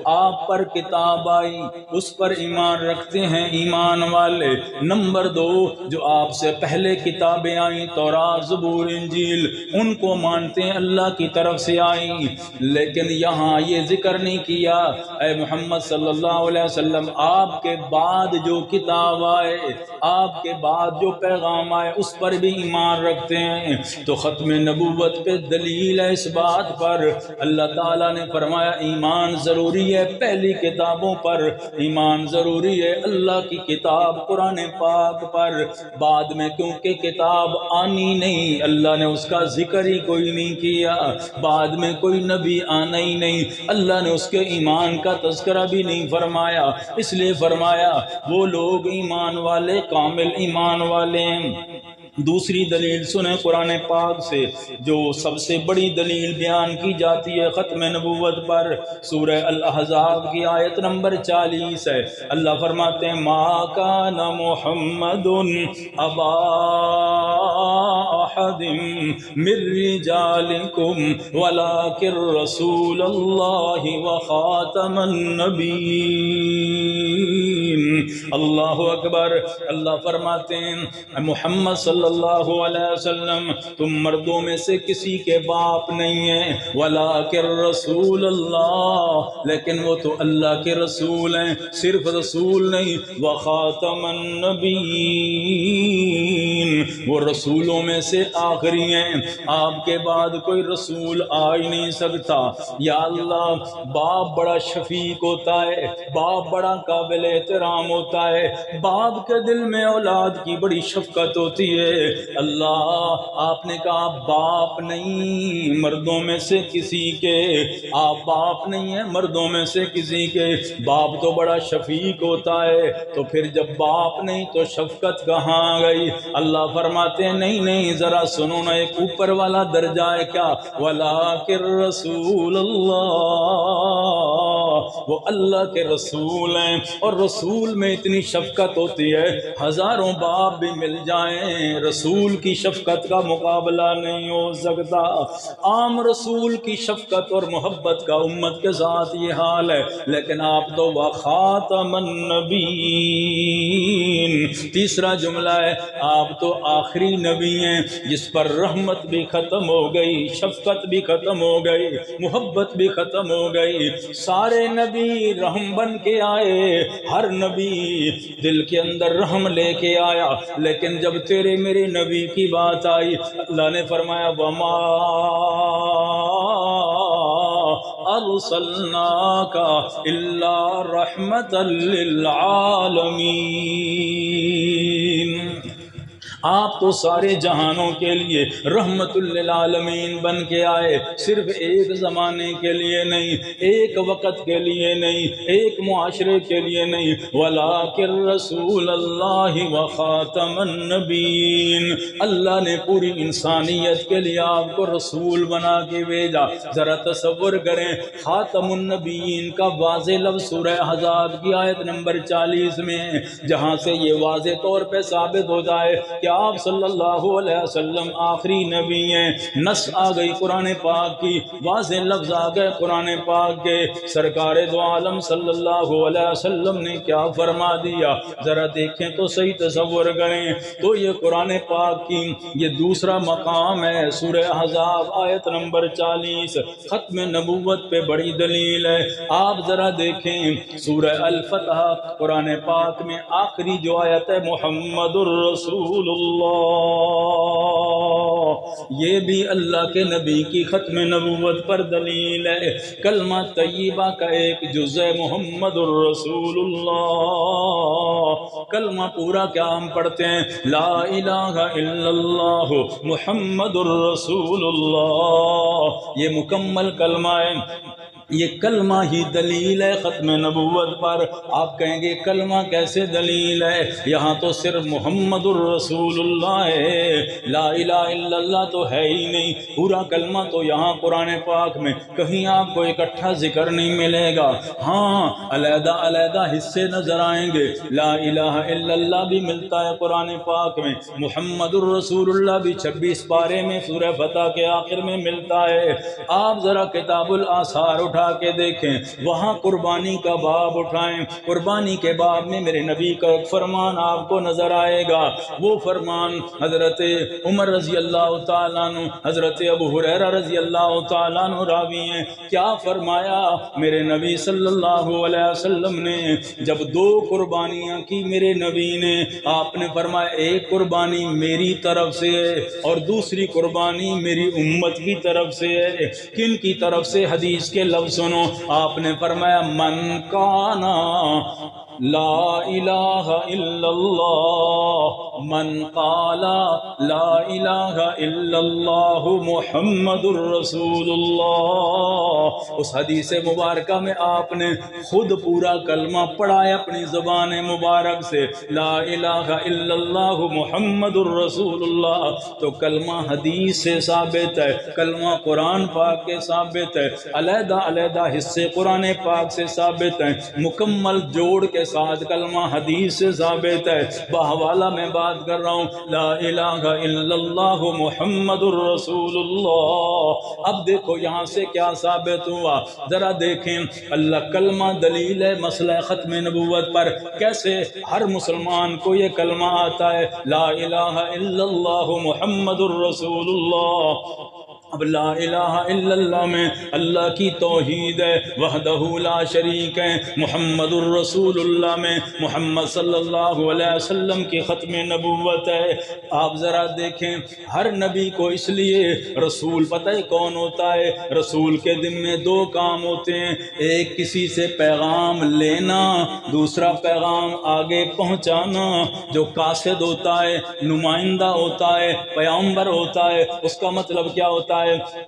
آپ پر کتاب آئی اس پر ایمان رکھتے ہیں ایمان والے۔ نمبر دو، جو آپ سے پہلے کتابیں آئیں تورات زبور انجیل ان کو مانتے ہیں، اللہ کی طرف سے آئیں۔ لیکن یہاں یہ ذکر نہیں کیا اے محمد صلی اللہ علیہ وسلم آپ کے بعد جو کتاب آئے، آپ کے بعد جو پیغام آئے اس پر بھی ایمان رکھتے ہیں۔ تو ختم نبوت پہ دلیل ہے اس بات پر، اللہ تعالیٰ نے فرمایا ایمان ضروری ہے، پہلی کتابوں پر ایمان ضروری ہے، اللہ کی کتاب قرآن پاک پر۔ بعد میں کیونکہ کتاب آنی نہیں، اللہ نے اس کا ذکر ہی کوئی نہیں کیا، بعد میں کوئی نبی آنا ہی نہیں، اللہ نے اس کے ایمان کا تذکرہ بھی نہیں فرمایا۔ اس لیے فرمایا وہ لوگ ایمان والے، کامل ایمان والے ہیں دوسری دلیل سنیں قرآن پاک سے، جو سب سے بڑی دلیل بیان کی جاتی ہے ختم نبوت پر، سورہ الاحزاب کی آیت نمبر 40 ہے۔ اللہ فرماتے ہیں ما کان محمد ابا احد من رجالکم ولکن رسول اللہ وخاتم النبیین۔ اللہ اکبر۔ اللہ فرماتے ہیں محمد صلی اللہ علیہ وسلم تم مردوں میں سے کسی کے باپ نہیں ہیں، ولیکن رسول اللہ، لیکن وہ تو اللہ کے رسول ہیں، صرف رسول نہیں، وخاتم النبیین، وہ رسولوں میں سے آخری ہیں، آپ کے بعد کوئی رسول آ ہی نہیں سکتا۔ یا اللہ، باپ بڑا شفیق ہوتا ہے، باپ بڑا قابل احترام ہوتا ہے، باپ کے دل میں اولاد کی بڑی شفقت ہوتی ہے۔ اللہ آپ نے کہا باپ نہیں مردوں میں سے کسی کے، آپ باپ نہیں ہیں مردوں میں سے کسی کے، باپ تو بڑا شفیق ہوتا ہے، تو پھر جب باپ نہیں تو شفقت کہاں گئی؟ اللہ فرماتے ہیں نہیں نہیں، ذرا سنو نا، ایک اوپر والا درجہ ہے کیا؟ ولیکن رسول اللہ، وہ اللہ کے رسول ہیں، اور رسول میں اتنی شفقت ہوتی ہے ہزاروں باپ بھی مل جائیں رسول کی شفقت کا مقابلہ نہیں ہو سکتا۔ عام رسول کی شفقت اور محبت کا امت کے ساتھ یہ حال ہے، لیکن آپ تو وخاتم النبیین۔ تیسرا جملہ ہے آپ تو آخری نبی ہیں جس پر رحمت بھی ختم ہو گئی، شفقت بھی ختم ہو گئی، محبت بھی ختم ہو گئی۔ سارے نبی رحم بن کے آئے، ہر نبی دل کے اندر رحم لے کے آیا، لیکن جب تیرے میرے نبی کی بات آئی، اللہ نے فرمایا وما ارسلناک الا رحمتا للعالمین، آپ تو سارے جہانوں کے لیے رحمت للعالمین بن کے آئے، صرف ایک زمانے کے لیے نہیں، ایک وقت کے لیے نہیں، ایک معاشرے کے لیے نہیں، ولیکن رسول اللہ وخاتم النبیین، اللہ نے پوری انسانیت کے لیے آپ کو رسول بنا کے بھیجا۔ ذرا تصور کریں، خاتم النبیین کا واضح لفظ سورہ احزاب کی آیت نمبر 40 میں ہے، جہاں سے یہ واضح طور پہ ثابت ہو جائے کہ آپ صلی اللہ علیہ وسلم آخری نبی ہیں۔ نص آ گئی قرآن پاک کی، واضح لفظ آ گئے قرآن پاک کے، سرکار دو عالم صلی اللہ علیہ وسلم نے کیا فرما دیا، ذرا دیکھیں تو صحیح، تصور کریں تو یہ قرآن پاک کی یہ دوسرا مقام ہے، سورہ احزاب آیت نمبر 40، ختم نبوت پہ بڑی دلیل ہے۔ آپ ذرا دیکھیں سورہ الفتح قرآن پاک میں آخری جو آیت ہے محمد الرسول اللہ، یہ بھی اللہ کے نبی کی ختم نبوت پر دلیل ہے۔ کلمہ طیبہ کا ایک جز ہے محمد الرسول اللہ، کلمہ پورا کیا ہم پڑھتے ہیں؟ لا الہ الا اللہ محمد الرسول اللہ، یہ مکمل کلمہ ہے، یہ کلمہ ہی دلیل ہے ختم نبوت پر۔ آپ کہیں گے کلمہ کیسے دلیل ہے؟ یہاں تو صرف محمد الرسول اللہ ہے، لا الہ الا اللہ تو ہے ہی نہیں، پورا کلمہ تو یہاں قرآن پاک میں کہیں آپ کو اکٹھا ذکر نہیں ملے گا، ہاں علیحدہ علیحدہ حصے نظر آئیں گے۔ لا الہ الا اللہ بھی ملتا ہے قرآن پاک میں، محمد الرسول اللہ بھی 26 پارے میں سورہ فتح کے آخر میں ملتا ہے۔ آپ ذرا کتاب الآثار اٹھا کے دیکھیں، وہاں قربانی کا باب اٹھائیں، قربانی کے باب میں میرے نبی کا ایک فرمان آپ کو نظر آئے گا، وہ فرمان حضرت عمر رضی اللہ تعالیٰ عنہ، حضرت ابو ہریرہ رضی اللہ تعالیٰ عنہ راوی ہیں، کیا فرمایا میرے نبی صلی اللہ علیہ وسلم نے جب 2 قربانیاں کی میرے نبی نے، آپ نے فرمایا ایک قربانی میری طرف سے ہے اور دوسری قربانی میری امت کی طرف سے ہے۔ کن کی طرف سے؟ حدیث کے لفظ سنو، آپ نے فرمایا من کانا لا الہ الا اللہ، من قال لا الہ الا اللہ محمد الرسول اللہ، اس حدیث مبارکہ میں آپ نے خود پورا کلمہ پڑھا ہے اپنی زبان مبارک سے، لا الہ الا اللہ محمد الرسول اللہ۔ تو کلمہ حدیث سے ثابت ہے، کلمہ قرآن پاک کے ثابت ہے، علیحدہ علیحدہ حصے قرآن پاک سے ثابت ہیں، مکمل جوڑ کے ساتھ کلمہ حدیث سے ثابت ہے۔ بحوالہ میں بات کر رہا ہوں، لا الہ الا اللہ محمد الرسول اللہ۔ اب دیکھو یہاں سے کیا ثابت ہوا، ذرا دیکھیں، اللہ کلمہ دلیل ہے مسئلہ ختم نبوت پر۔ کیسے ہر مسلمان کو یہ کلمہ آتا ہے، لا الہ الا اللہ محمد الرسول اللہ۔ اب لا الہ الا اللہ میں اللہ کی توحید ہے، وحدہ لا شریک ہے، محمد الرسول اللہ میں محمد صلی اللہ علیہ وسلم کی ختم نبوت ہے۔ آپ ذرا دیکھیں، ہر نبی کو اس لیے رسول پتہ ہے کون ہوتا ہے؟ رسول کے ذمے دو کام ہوتے ہیں، ایک کسی سے پیغام لینا، دوسرا پیغام آگے پہنچانا۔ جو قاصد ہوتا ہے، نمائندہ ہوتا ہے، پیغمبر ہوتا ہے، اس کا مطلب کیا ہوتا ہے؟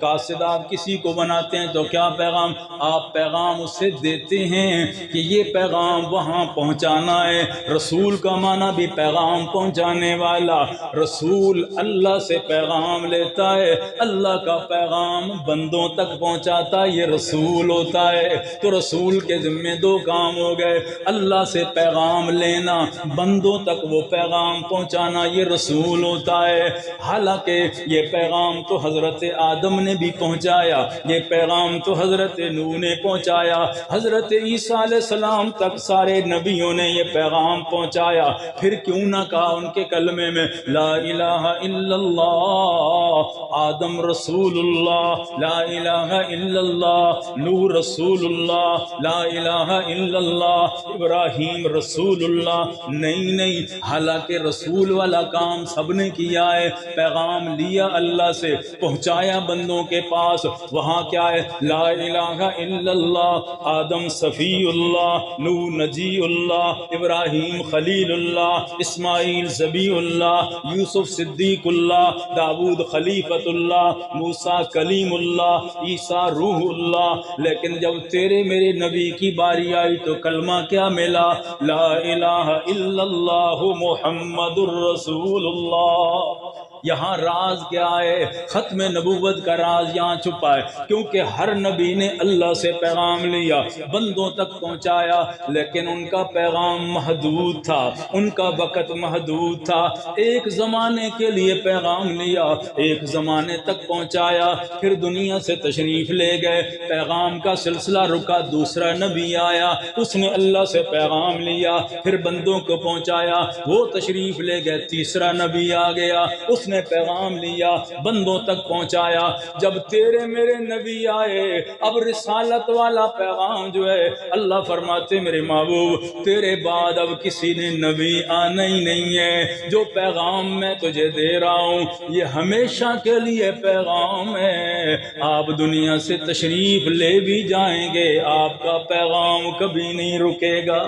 قاصد آپ کسی کو بناتے ہیں تو کیا پیغام آپ پیغام اس سے دیتے ہیں کہ یہ پیغام وہاں پہنچانا ہے۔ رسول کا معنی بھی پیغام پہنچانے والا۔ رسول اللہ سے پیغام لیتا ہے، اللہ کا پیغام بندوں تک پہنچاتا ہے، یہ رسول ہوتا ہے۔ تو رسول کے ذمہ دو کام ہو گئے، اللہ سے پیغام لینا، بندوں تک وہ پیغام پہنچانا، یہ رسول ہوتا ہے۔ حالانکہ یہ پیغام تو حضرت آدم نے بھی پہنچایا، یہ پیغام تو حضرت نوح نے پہنچایا، حضرت عیسیٰ علیہ السلام تک سارے نبیوں نے یہ پیغام پہنچایا۔ پھر کیوں نہ کہا ان کے کلمے میں لا الہ الا اللہ، آدم رسول اللہ، لا الہ الا اللہ، نوح رسول اللہ، لا الہ الا اللہ، ابراہیم رسول اللہ۔ نہیں، حالانکہ رسول والا کام سب نے کیا ہے، پیغام لیا اللہ سے، پہنچایا بندوں کے پاس۔ وہاں کیا ہے؟ لا الہ الا اللہ، آدم صفی اللہ، نوح نجی اللہ، ابراہیم خلیل اللہ، اسماعیل ذبیح اللہ، یوسف صدیق اللہ، داؤد خلیفۃ اللہ، موسیٰ کلیم اللہ، عیسیٰ روح اللہ۔ لیکن جب تیرے میرے نبی کی باری آئی تو کلمہ کیا ملا؟ لا الہ الا اللہ محمد الرسول اللہ۔ یہاں راز کیا ہے؟ ختم نبوت کا راز یہاں چھپا ہے، کیونکہ ہر نبی نے اللہ سے پیغام لیا، بندوں تک پہنچایا، لیکن ان کا پیغام محدود تھا، ان کا وقت محدود تھا۔ ایک زمانے کے لیے پیغام لیا، ایک زمانے تک پہنچایا، پھر دنیا سے تشریف لے گئے، پیغام کا سلسلہ رکا، دوسرا نبی آیا، اس نے اللہ سے پیغام لیا، پھر بندوں کو پہنچایا، وہ تشریف لے گئے، تیسرا نبی آ گیا، اس نے پیغام لیا، بندوں تک پہنچایا۔ جب تیرے میرے نبی آئے، اب رسالت والا پیغام جو ہے، اللہ فرماتے میرے محبوب تیرے بعد اب کسی نے نبی آنا ہی نہیں ہے، جو پیغام میں تجھے دے رہا ہوں یہ ہمیشہ کے لیے پیغام ہے۔ آپ دنیا سے تشریف لے بھی جائیں گے، آپ کا پیغام کبھی نہیں رکے گا،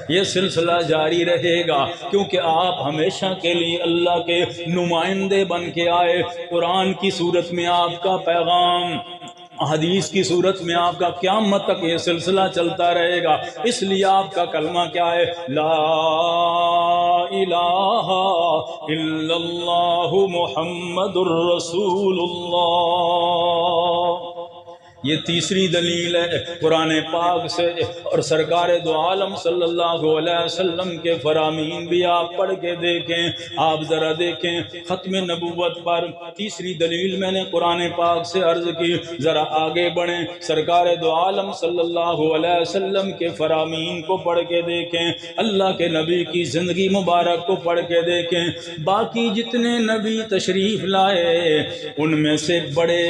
یہ سلسلہ جاری رہے گا، کیونکہ آپ ہمیشہ کے لیے اللہ کے نمائندے بن کے آئے۔ قرآن کی صورت میں آپ کا پیغام، حدیث کی صورت میں آپ کا قیامت تک یہ سلسلہ چلتا رہے گا۔ اس لیے آپ کا کلمہ کیا ہے؟ لا الہ الا اللہ محمد الرسول اللہ۔ یہ تیسری دلیل ہے قرآن پاک سے، اور سرکار دو عالم صلی اللہ علیہ وسلم کے فرامین بھی آپ پڑھ کے دیکھیں۔ آپ ذرا دیکھیں ختم نبوت پر تیسری دلیل میں نے قرآن پاک سے عرض کی، ذرا آگے بڑھیں، سرکار دو عالم صلی اللہ علیہ وسلم کے فرامین کو پڑھ کے دیکھیں، اللہ کے نبی کی زندگی مبارک کو پڑھ کے دیکھیں۔ باقی جتنے نبی تشریف لائے ان میں سے بڑے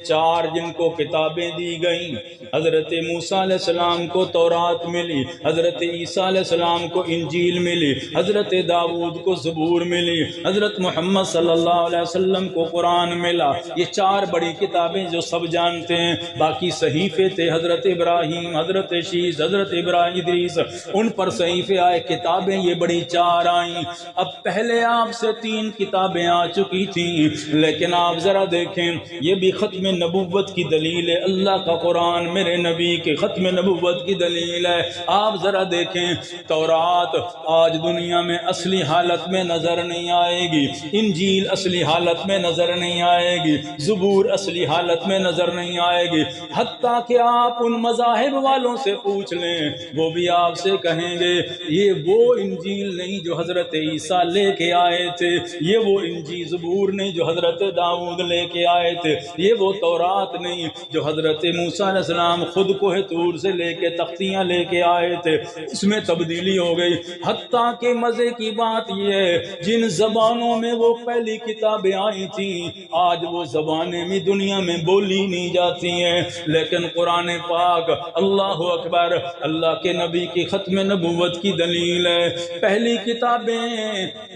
چار جن کو کتاب دی گئیں، حضرت موسیٰ علیہ السلام کو تورات ملی، حضرت عیسیٰ علیہ السلام کو انجیل ملی، حضرت داؤد کو زبور ملی، حضرت محمد صلی اللہ علیہ وسلم کو قرآن ملا۔ یہ چار بڑی کتابیں جو سب جانتے ہیں، باقی صحیفے تھے حضرت ابراہیم، حضرت شیس، حضرت ابراہیم ادریس، ان پر صحیفے آئے، کتابیں یہ بڑی چار آئیں۔ اب پہلے آپ سے 3 کتابیں آ چکی تھیں، لیکن آپ ذرا دیکھیں یہ بھی ختم نبوت کی دلیل ہے، اللہ کا قرآن میرے نبی کے ختم نبوت کی دلیل ہے۔ آپ ذرا دیکھیں، تورات آج دنیا میں اصلی حالت میں نظر نہیں آئے گی، انجیل اصلی حالت میں نظر نہیں آئے گی، زبور اصلی حالت میں نظر نہیں آئے گی، حتیٰ کہ آپ ان مذاہب والوں سے پوچھ لیں، وہ بھی آپ سے کہیں گے یہ وہ انجیل نہیں جو حضرت عیسیٰ لے کے آئے تھے، یہ وہ انجیل زبور نہیں جو حضرت داؤد لے کے آئے تھے، یہ وہ تورات نہیں جو حضرت موسیٰ علیہ السلام خود کوہ طور سے لے کے تختیاں لے کے آئے تھے، اس میں تبدیلی ہو گئی۔ حتیٰ کہ مزے کی بات یہ ہے جن زبانوں میں وہ پہلی کتابیں آئی تھیں آج وہ زبانیں بھی دنیا میں بولی نہیں جاتی ہیں، لیکن قرآن پاک اللہ اکبر اللہ کے نبی کی ختم نبوت کی دلیل ہے۔ پہلی کتابیں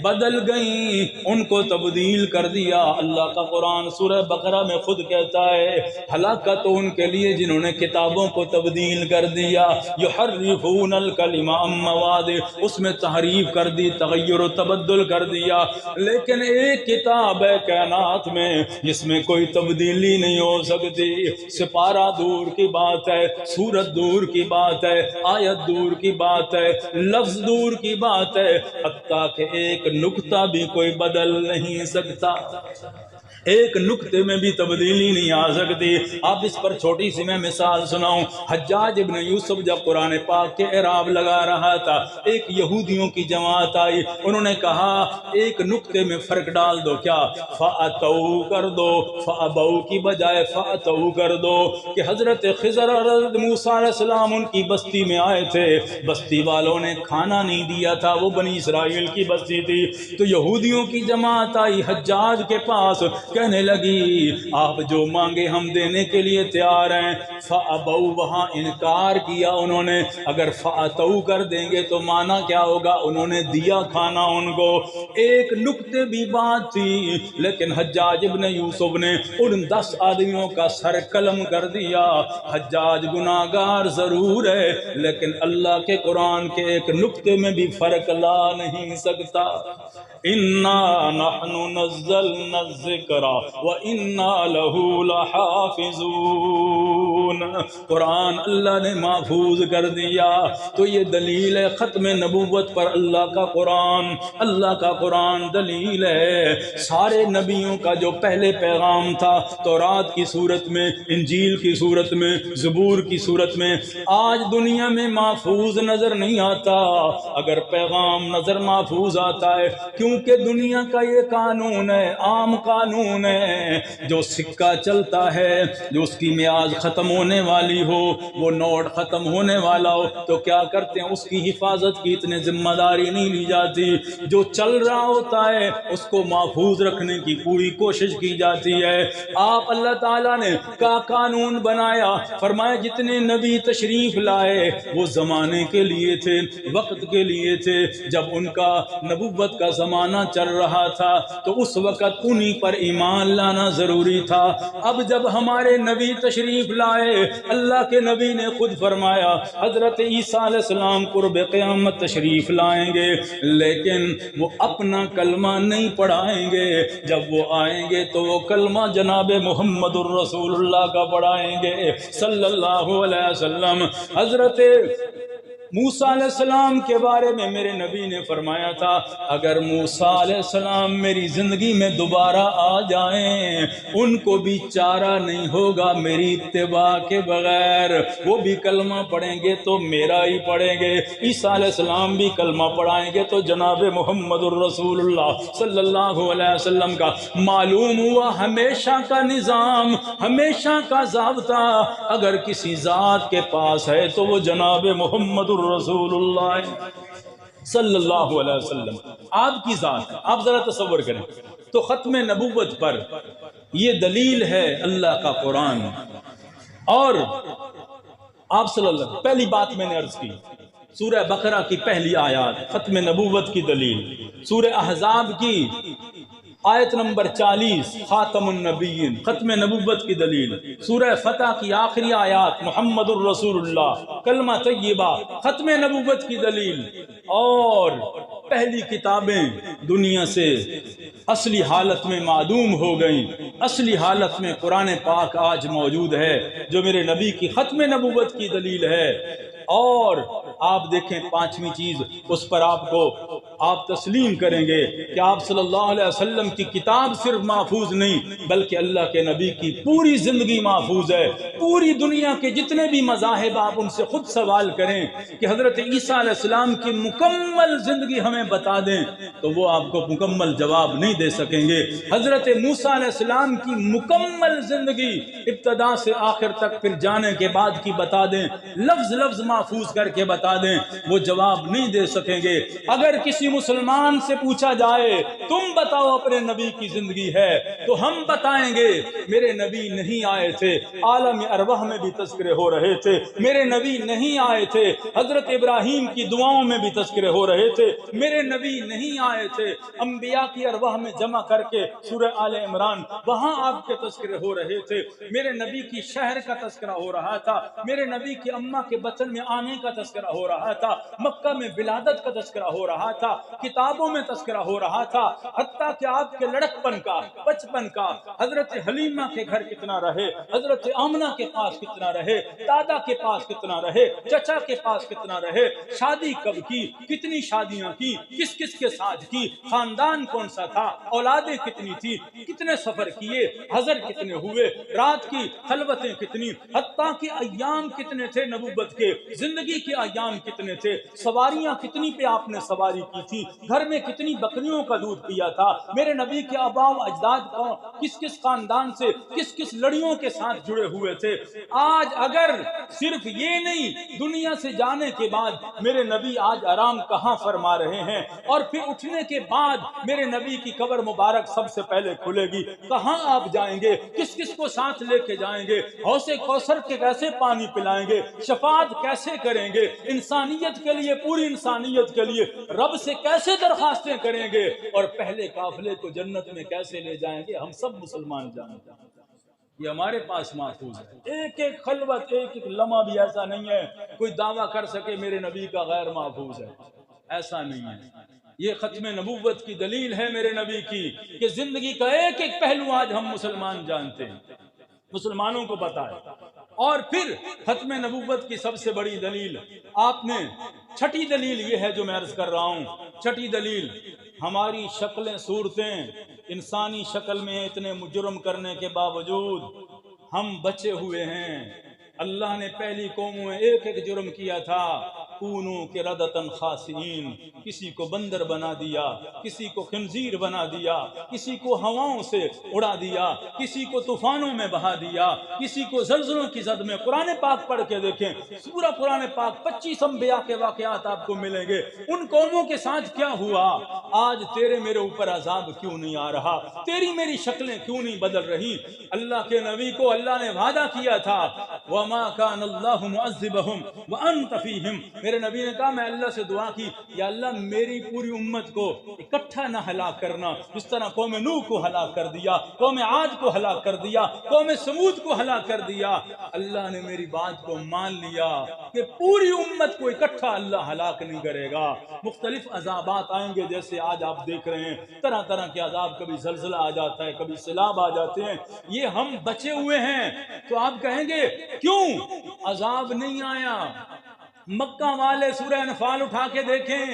بدل گئیں، ان کو تبدیل کر دیا۔ اللہ کا قرآن سورہ بقرہ میں خود کہتا ہے ہلاکت ان کے لیے جنہوں نے کتابوں کو تبدیل کر دیا، یحرفون الکلم عن مواضعہ، اس میں تحریف کر دی، تغیر و تبدل کر دیا۔ لیکن ایک کتاب ہے کائنات میں جس میں کوئی تبدیلی نہیں ہو سکتی، سپارہ دور کی بات ہے، سورت دور کی بات ہے، آیت دور کی بات ہے، لفظ دور کی بات ہے، حتیٰ کہ ایک نقطہ بھی کوئی بدل نہیں سکتا، ایک نقطے میں بھی تبدیلی نہیں آ سکتی۔ آپ اس پر چھوٹی سی میں مثال سناؤں، حجاج ابن یوسف جب قرآن پاک کے اعراب لگا رہا تھا، ایک یہودیوں کی جماعت آئی، انہوں نے کہا ایک نقطے میں فرق ڈال دو، کیا فَأَتَوْا کر دو، فَأَبَوْا کی بجائے فَأَتَوْا کر دو، کہ حضرت خضر اور حضرت موسیٰ علیہ السلام ان کی بستی میں آئے تھے، بستی والوں نے کھانا نہیں دیا تھا، وہ بنی اسرائیل کی بستی تھی، تو یہودیوں کی جماعت آئی حجاج کے پاس، کہنے لگی آپ جو مانگے ہم دینے کے لیے تیار ہیں۔ فَأَبَوْا وہاں انکار کیا انہوں نے، اگر فَأَتَوْا کر دیں گے تو معنی کیا ہوگا، انہوں نے دیا کھانا ان کو، ایک نقطے بھی بات تھی، لیکن حجاج ابن یوسف نے ان 10 آدمیوں کا سر قلم کر دیا۔ حجاج گناہگار ضرور ہے لیکن اللہ کے قرآن کے ایک نقطے میں بھی فرق لا نہیں سکتا۔ اِنَّا نَحْنُ نَزَّلْنَا الذِّكْرَ وَإِنَّا لَهُ لَحَافِظُونَ، قرآن اللہ نے محفوظ کر دیا، تو یہ دلیل ہے ختم نبوت پر اللہ کا قرآن، اللہ کا قرآن دلیل ہے۔ سارے نبیوں کا جو پہلے پیغام تھا تورات کی صورت میں، انجیل کی صورت میں، زبور کی صورت میں، آج دنیا میں محفوظ نظر نہیں آتا۔ اگر پیغام نظر محفوظ آتا ہے، کیونکہ دنیا کا یہ قانون ہے، عام قانون ہے، جو سکہ چلتا ہے، جو اس کی میعاد ختم ہونے والی ہو، وہ نوٹ ختم ہونے والا ہو تو کیا کرتے ہیں، اس کی حفاظت کی اتنے ذمہ داری نہیں لی جاتی، جو چل رہا ہوتا ہے اس کو محفوظ رکھنے کی پوری کوشش کی جاتی ہے۔ آپ اللہ تعالیٰ نے کا قانون بنایا، فرمایا جتنے نبی تشریف لائے وہ زمانے کے لیے تھے، وقت کے لیے تھے، جب ان کا نبوت کا زمانہ چل رہا تھا تو اس وقت انہی پر ایمان لانا ضروری تھا۔ اب جب ہمارے نبی تشریف لائے، اللہ کے نبی نے خود فرمایا حضرت عیسیٰ علیہ السلام قرب قیامت تشریف لائیں گے، لیکن وہ اپنا کلمہ نہیں پڑھائیں گے، جب وہ آئیں گے تو وہ کلمہ جناب محمد الرسول اللہ کا پڑھائیں گے صلی اللہ علیہ وسلم۔ حضرت موسیٰ علیہ السلام کے بارے میں میرے نبی نے فرمایا تھا اگر موسیٰ علیہ السلام میری زندگی میں دوبارہ آ جائیں ان کو بھی چارہ نہیں ہوگا میری اتباع کے بغیر، وہ بھی کلمہ پڑھیں گے تو میرا ہی پڑھیں گے، عیسیٰ علیہ السلام بھی کلمہ پڑھائیں گے تو جناب محمد الرسول اللہ صلی اللہ علیہ وسلم کا۔ معلوم ہوا ہمیشہ کا نظام، ہمیشہ کا ضابطہ اگر کسی ذات کے پاس ہے تو وہ جناب محمد رسول اللہ صلی اللہ علیہ وسلم آپ کی ذات ہے۔ آپ ذرا تصور کریں تو ختم نبوت پر یہ دلیل ہے اللہ کا قرآن۔ اور آپ صلی اللہ علیہ وسلم، پہلی بات میں نے عرض کی سورہ بقرہ کی پہلی آیات ختم نبوت کی دلیل، سورہ احزاب کی آیت نمبر 40 خاتم النبیین ختم نبوت کی دلیل، سورہ فتح کی آخری آیات محمد الرسول اللہ کلمہ طیبہ ختم نبوت کی دلیل، اور پہلی کتابیں دنیا سے اصلی حالت میں معدوم ہو گئیں، اصلی حالت میں قرآن پاک آج موجود ہے جو میرے نبی کی ختم نبوت کی دلیل ہے۔ اور آپ دیکھیں پانچویں چیز، اس پر آپ تسلیم کریں گے کہ آپ صلی اللہ علیہ وسلم کی کتاب صرف محفوظ نہیں بلکہ اللہ کے نبی کی پوری زندگی محفوظ ہے۔ پوری دنیا کے جتنے بھی مذاہب آپ ان سے خود سوال کریں کہ حضرت عیسیٰ علیہ السلام کی مکمل زندگی ہمیں بتا دیں تو وہ آپ کو مکمل جواب نہیں دے سکیں گے۔ حضرت موسیٰ علیہ السلام کی مکمل زندگی ابتدا سے آخر تک پھر جانے کے بعد کی بتا دیں، لفظ لفظ محفوظ کر کے بتا دیں، وہ جواب نہیں دے سکیں گے۔ اگر کسی مسلمان سے پوچھا جائے تم بتاؤ اپنے نبی کی زندگی ہے تو ہم بتائیں گے میرے نبی نہیں آئے تھے، عالم ارواح میں بھی تذکرے ہو رہے تھے، میرے نبی نہیں آئے تھے، حضرت ابراہیم کی دعاؤں میں بھی تذکرے ہو رہے تھے، میرے نبی نہیں آئے تھے، انبیاء کی ارواح میں جمع کر کے سورہ آل عمران وہاں آپ کے تذکرے ہو رہے تھے، میرے نبی کی شہر کا تذکرہ ہو رہا تھا، میرے نبی کی اماں کے بطن میں آنے کا تذکرہ ہو رہا تھا، مکہ میں ولادت کا تذکرہ ہو رہا تھا، کتابوں میں تذکرہ ہو رہا تھا، حتیٰ کہ آپ کے لڑکپن کا، بچپن کا، حضرت حلیمہ کے گھر کتنا رہے، حضرت آمنہ کے پاس کتنا رہے، دادا کے پاس کتنا رہے، چچا کے پاس کتنا رہے، شادی کب کی، کتنی شادیاں کی، کس کس کے ساتھ کی، خاندان کون سا تھا، اولادیں کتنی تھی، کتنے سفر کیے، حضر کتنے ہوئے، رات کی خلوتیں کتنی، حتیٰ کہ ایام کتنے تھے نبوت کے، زندگی کے ایام کتنے تھے، سواریاں کتنی پہ آپ نے سواری کی تھی، گھر میں کتنی بکریوں کا دودھ پیا تھا، میرے نبی کے آباء و اجداد کس کس خاندان سے کس کس لڑیوں کے ساتھ جڑے ہوئے تھے۔ آج اگر صرف یہ نہیں، دنیا سے جانے کے بعد میرے نبی آج آرام کہاں فرما رہے ہیں، اور پھر اٹھنے کے بعد میرے نبی کی قبر مبارک سب سے پہلے کھلے گی، کہاں آپ جائیں گے، کس کس کو ساتھ لے کے جائیں گے، حوض کوثر کے کیسے پانی پلائیں گے، شفاعت کیسے کریں گے، انسانیت کے لیے، پوری انسانیت کے لیے رب سے کیسے درخواستیں کریں گے، اور پہلے قافلے کو جنت میں کیسے لے جائیں گے، ہم سب مسلمان جانتے ہیں۔ یہ ہمارے پاس محفوظ ہے، ایک ایک خلوت، ایک ایک لمحہ بھی ایسا نہیں ہے کوئی دعویٰ کر سکے میرے نبی کا غیر محفوظ ہے، ایسا نہیں ہے۔ یہ ختم نبوت کی دلیل ہے میرے نبی کی کہ زندگی کا ایک ایک پہلو آج ہم مسلمان جانتے ہیں، مسلمانوں کو پتا ہے۔ اور پھر ختم نبوت کی سب سے بڑی دلیل آپ نے، چھٹی دلیل یہ ہے جو میں عرض کر رہا ہوں، چھٹی دلیل ہماری شکلیں، صورتیں انسانی شکل میں اتنے جرم کرنے کے باوجود ہم بچے ہوئے ہیں۔ اللہ نے پہلی قوموں میں ایک ایک جرم کیا تھا، کونو قردۃ خاسئین، کسی کو بندر بنا دیا، کسی کو خنزیر بنا دیا، کسی کو ہواؤں سے اڑا دیا، کسی کو طوفانوں میں بہا دیا، کسی کو زلزلوں کی زد میں۔ قرآن پاک پڑھ کے دیکھیں، پورا قرآن پاک 25 انبیاء کے واقعات آپ کو ملیں گے، ان قوموں کے ساتھ کیا ہوا۔ آج تیرے میرے اوپر عذاب کیوں نہیں آ رہا، تیری میری شکلیں کیوں نہیں بدل رہی؟ اللہ کے نبی کو اللہ نے وعدہ کیا تھا، وَمَا كَانَ اللَّهُ مُعَذِّبَهُمْ وَأَنْتَ فِيهِمْ، میرے نبی نے کہا، میں اللہ سے دعا کی، یا اللہ میری پوری امت کو اکٹھا نہ ہلاک کرنا، جس طرح قوم نوح کو ہلاک کر دیا، قوم عاد کو ہلاک کر دیا، قوم سمود کو ہلاک کر دیا۔ اللہ نے میری بات کو مان لیا کہ پوری امت کو اکٹھا اللہ ہلاک نہیں کرے گا، مختلف عذابات آئیں گے جیسے آج آپ دیکھ رہے ہیں، طرح طرح کے عذاب، کبھی زلزلہ آ جاتا ہے، کبھی سیلاب آ جاتے ہیں، یہ ہم بچے ہوئے ہیں۔ تو آپ کہیں گے کیوں عذاب نہیں آیا؟ مکہ والے سورہ انفال اٹھا کے دیکھیں،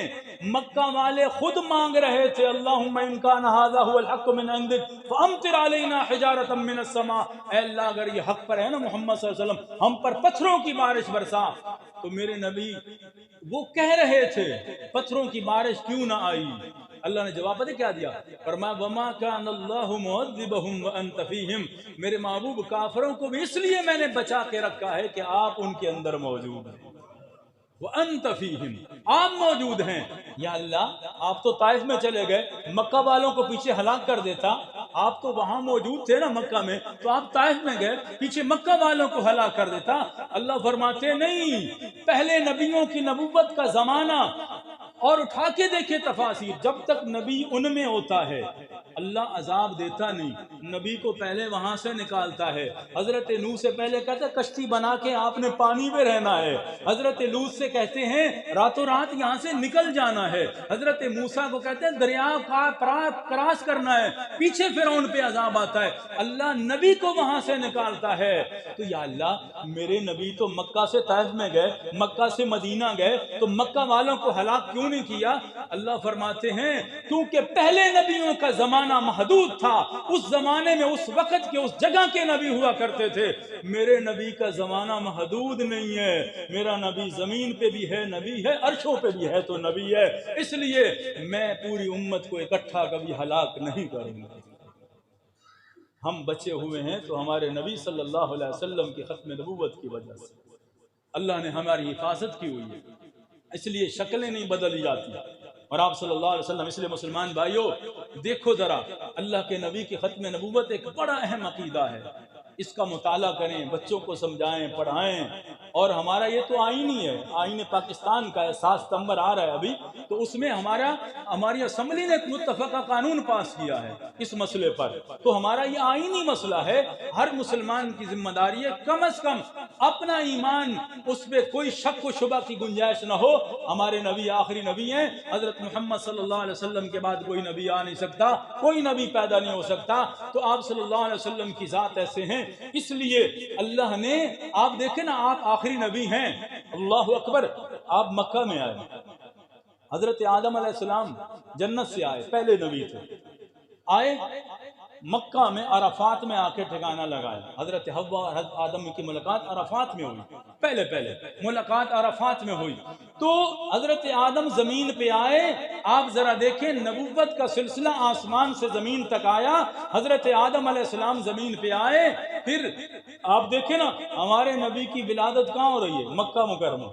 مکہ والے خود مانگ رہے تھے، اللہم ان کان ھذا ھو الحق من عندک فامطر علینا حجارۃ من السماء، اے اللہ اگر یہ حق پر ہے نا محمد صلی اللہ علیہ وسلم، ہم پر پتھروں کی بارش برسا۔ تو میرے نبی وہ کہہ رہے تھے پتھروں کی بارش کیوں نہ آئی؟ اللہ نے جواب پتہ کیا دیا؟ فرمایا وما کان اللہ معذبہم وانت فیہم، میرے محبوب کافروں کو بھی اس لیے میں نے بچا کے رکھا ہے کہ آپ ان کے اندر موجود ہیں، وَأَنْتَ فِيهِمْ، آپ موجود ہیں۔ یا اللہ آپ تو طائف میں چلے گئے، مکہ والوں کو پیچھے ہلاک کر دیتا، آپ تو وہاں موجود تھے نا مکہ میں، تو آپ طائف میں گئے، پیچھے مکہ والوں کو ہلاک کر دیتا۔ اللہ فرماتے نہیں، پہلے نبیوں کی نبوت کا زمانہ اور اٹھا کے دیکھے تفاصیر، جب تک نبی ان میں ہوتا ہے اللہ عذاب دیتا نہیں، نبی کو پہلے وہاں سے نکالتا ہے۔ حضرت نوح سے پہلے کہتے ہیں کشتی بنا کے آپ نے پانی میں رہنا ہے، حضرت لوط سے کہتے ہیں راتوں رات یہاں سے نکل جانا ہے، حضرت موسیٰ کو کہتے ہیں دریا کا کراس کرنا ہے، پیچھے فرعون پہ عذاب آتا ہے، اللہ نبی کو وہاں سے نکالتا ہے۔ تو یا اللہ میرے نبی تو مکہ سے طائف میں گئے، مکہ سے مدینہ گئے، تو مکہ والوں کو ہلاک کیوں نہیں کیا؟ اللہ فرماتے ہیں کیونکہ پہلے نبیوں کا زمانہ محدود تھا، اس زمانے میں اس وقت کے اس جگہ کے نبی ہوا کرتے تھے، میرے نبی کا زمانہ محدود نہیں ہے، میرا نبی زمین پہ بھی ہے نبی ہے، عرشوں پہ بھی ہے تو نبی ہے، اس لیے میں پوری امت کو اکٹھا کبھی ہلاک نہیں کروں گا۔ ہم بچے ہوئے ہیں تو ہمارے نبی صلی اللہ علیہ وسلم کی ختم نبوت کی وجہ سے اللہ نے ہماری حفاظت کی ہوئی ہے، اس لیے شکلیں نہیں بدلی جاتی۔ اور آپ صلی اللہ علیہ وسلم، اس لیے مسلمان بھائیوں دیکھو ذرا، اللہ کے نبی کی ختم نبوت ایک بڑا اہم عقیدہ ہے، اس کا مطالعہ کریں، بچوں کو سمجھائیں، پڑھائیں۔ اور ہمارا یہ تو آئین ہی ہے، آئین پاکستان کا ہے، 7 ستمبر آ رہا ہے ابھی، تو اس میں ہماری اسمبلی نے ایک متفقہ قانون پاس کیا ہے اس مسئلے پر، تو ہمارا یہ آئینی مسئلہ ہے، ہر مسلمان کی ذمہ داری ہے کم از کم اپنا ایمان اس پہ کوئی شک و شبہ کی گنجائش نہ ہو، ہمارے نبی آخری نبی ہیں، حضرت محمد صلی اللہ علیہ وسلم کے بعد کوئی نبی آ نہیں سکتا، کوئی نبی پیدا نہیں ہو سکتا، تو آپ صلی اللہ علیہ وسلم کی ذات ایسے ہیں، اس لیے اللہ نے، آپ دیکھیں نا آپ آخری نبی ہیں، اللہ اکبر، آپ مکہ میں آئے، حضرت آدم علیہ السلام جنت سے آئے، پہلے نبی تھے، آئے مکہ میں عرفات میں آ کے ٹھکانہ لگایا، حضرت حوا اور حضرت آدم کی ملاقات عرفات میں ہوئی، پہلے ملاقات عرفات میں ہوئی، تو حضرت آدم زمین پہ آئے، آپ ذرا دیکھیں نبوت کا سلسلہ آسمان سے زمین تک آیا، حضرت آدم علیہ السلام زمین پہ آئے، پھر آپ دیکھیں نا ہمارے نبی کی ولادت کہاں ہو رہی ہے؟ مکہ مکرمہ،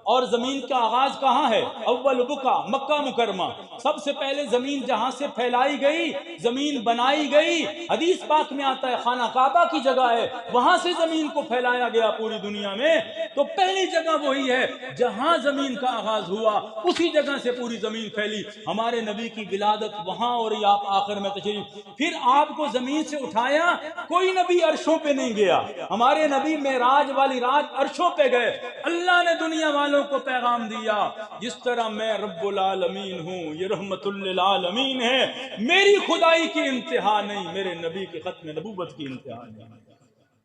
اور زمین کا آغاز کہاں ہے؟ اول بکا، مکہ مکرمہ، سب سے پہلے زمین جہاں سے پھیلائی گئی، زمین بنائی گئی، حدیث پاک میں آتا ہے خانہ کعبہ کی جگہ ہے، وہاں سے زمین کو پھیلایا گیا پوری دنیا میں، تو پہلی جگہ وہی ہے جہاں زمین کا آغاز ہوا، اسی جگہ سے پوری زمین پھیلی، ہمارے نبی کی ولادت وہاں ہو رہی، آپ آخر میں تشریف، پھر آپ کو زمین سے اٹھایا، کوئی نبی عرشوں پہ نہیں گیا، ہمارے نبی معراج والی رات عرشوں پہ گئے، اللہ نے دنیا والوں کو پیغام دیا، جس طرح میں رب العالمین ہوں، یہ رحمت للعالمین ہے، میری خدائی کی انتہا نہیں، میرے نبی کی ختم نبوت کی انتہا نہیں،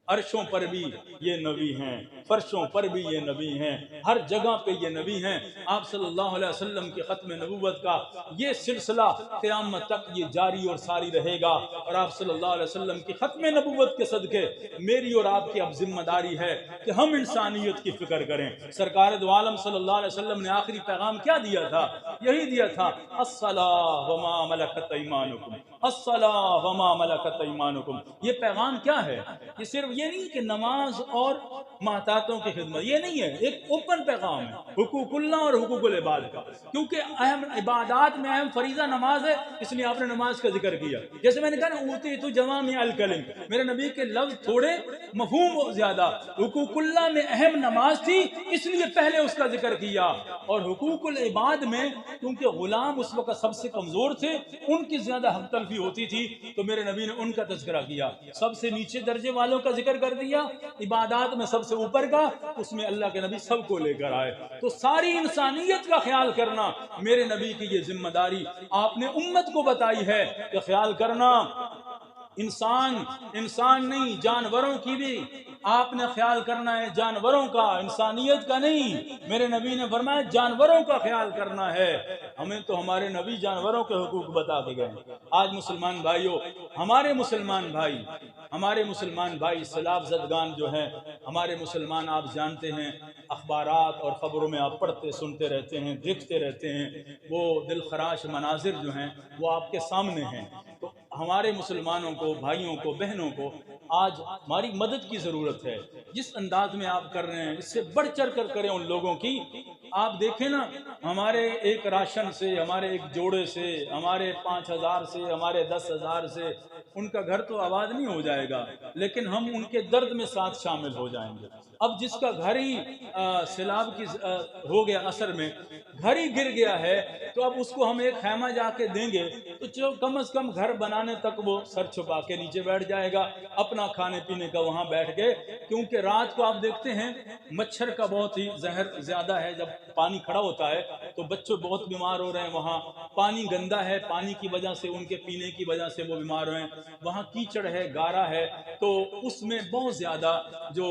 عرشوں پر بھی یہ نبی ہیں، فرشوں پر بھی یہ نبی ہیں، ہر جگہ پہ یہ نبی ہیں، آپ صلی اللہ علیہ وسلم کی ختم نبوت کا یہ سلسلہ قیامت تک یہ جاری اور ساری رہے گا، اور آپ صلی اللہ علیہ وسلم کی ختم نبوت کے صدقے میری اور آپ کی اب ذمہ داری ہے کہ ہم انسانیت کی فکر کریں۔ سرکار دو عالم صلی اللہ علیہ وسلم نے آخری پیغام کیا دیا تھا؟ یہی دیا تھا، الصلاۃ وما ملکت ایمانکم، الصلاۃ وما ملکت ایمانکم۔ یہ پیغام کیا ہے؟ یہ صرف یہ نہیں کہ نماز اور محتاطوں کی خدمت، یہ نہیں ہے، ایک اوپن پیغام ہے، حقوق اللہ اور حقوق العباد کا، کیونکہ اہم عبادات میں اہم فریضہ نماز ہے، اس لیے آپ نے نماز کا ذکر کیا، جیسے میں نے کہا نا اوتیت جوامع الکلم، میرے نبی کے لفظ تھوڑے مفہوم زیادہ، حقوق اللہ میں اہم نماز تھی اس لیے پہلے اس کا ذکر کیا، اور حقوق العباد میں کیونکہ غلام اس وقت سب سے کمزور تھے، ان کی زیادہ حق تلفی ہوتی تھی، تو میرے نبی نے ان کا تذکرہ کیا، سب سے نیچے درجے والوں کا ذکر کر دیا، عبادات میں سب سے اوپر کا، اس میں اللہ کے نبی سب کو لے کر آئے، تو ساری انسانیت کا خیال کرنا میرے نبی کی یہ ذمہ داری آپ نے امت کو بتائی ہے کہ خیال کرنا، انسان نہیں، جانوروں کی بھی آپ نے خیال کرنا ہے، جانوروں کا، انسانیت کا نہیں، میرے نبی نے فرمایا جانوروں کا خیال کرنا ہے، ہمیں تو ہمارے نبی جانوروں کے حقوق بتا کے گئے۔ آج مسلمان بھائیوں، ہمارے مسلمان بھائی سیلاب زدگان جو ہیں، ہمارے مسلمان، آپ جانتے ہیں اخبارات اور خبروں میں آپ پڑھتے سنتے رہتے ہیں، دیکھتے رہتے ہیں، وہ دل خراش مناظر جو ہیں وہ آپ کے سامنے ہیں، تو ہمارے مسلمانوں کو، بھائیوں کو، بہنوں کو آج ہماری مدد کی ضرورت ہے، جس انداز میں آپ کر رہے ہیں اس سے بڑھ چڑھ کر کریں ان لوگوں کی، آپ دیکھیں نا ہمارے ایک راشن سے، ہمارے ایک جوڑے سے، ہمارے 5,000 سے، ہمارے 10,000 سے ان کا گھر تو آباد نہیں ہو جائے گا، لیکن ہم ان کے درد میں ساتھ شامل ہو جائیں گے۔ اب جس کا گھر ہی سیلاب کی ہو گیا، اثر میں گھر ہی گر گیا ہے، تو اب اس کو ہم ایک خیمہ جا کے دیں گے تو جو کم از کم گھر بنانے تک وہ سر چھپا کے نیچے بیٹھ جائے گا، اپنا کھانے پینے کا وہاں بیٹھ کے، کیونکہ رات کو آپ دیکھتے ہیں مچھر کا بہت ہی زہر زیادہ ہے، جب پانی کھڑا ہوتا ہے تو بچے بہت بیمار ہو رہے ہیں، وہاں پانی گندا ہے، پانی کی وجہ سے ان کے پینے کی وجہ سے وہ بیمار ہوئے ہیں، وہاں کیچڑ ہے، گارا ہے، تو اس میں بہت زیادہ جو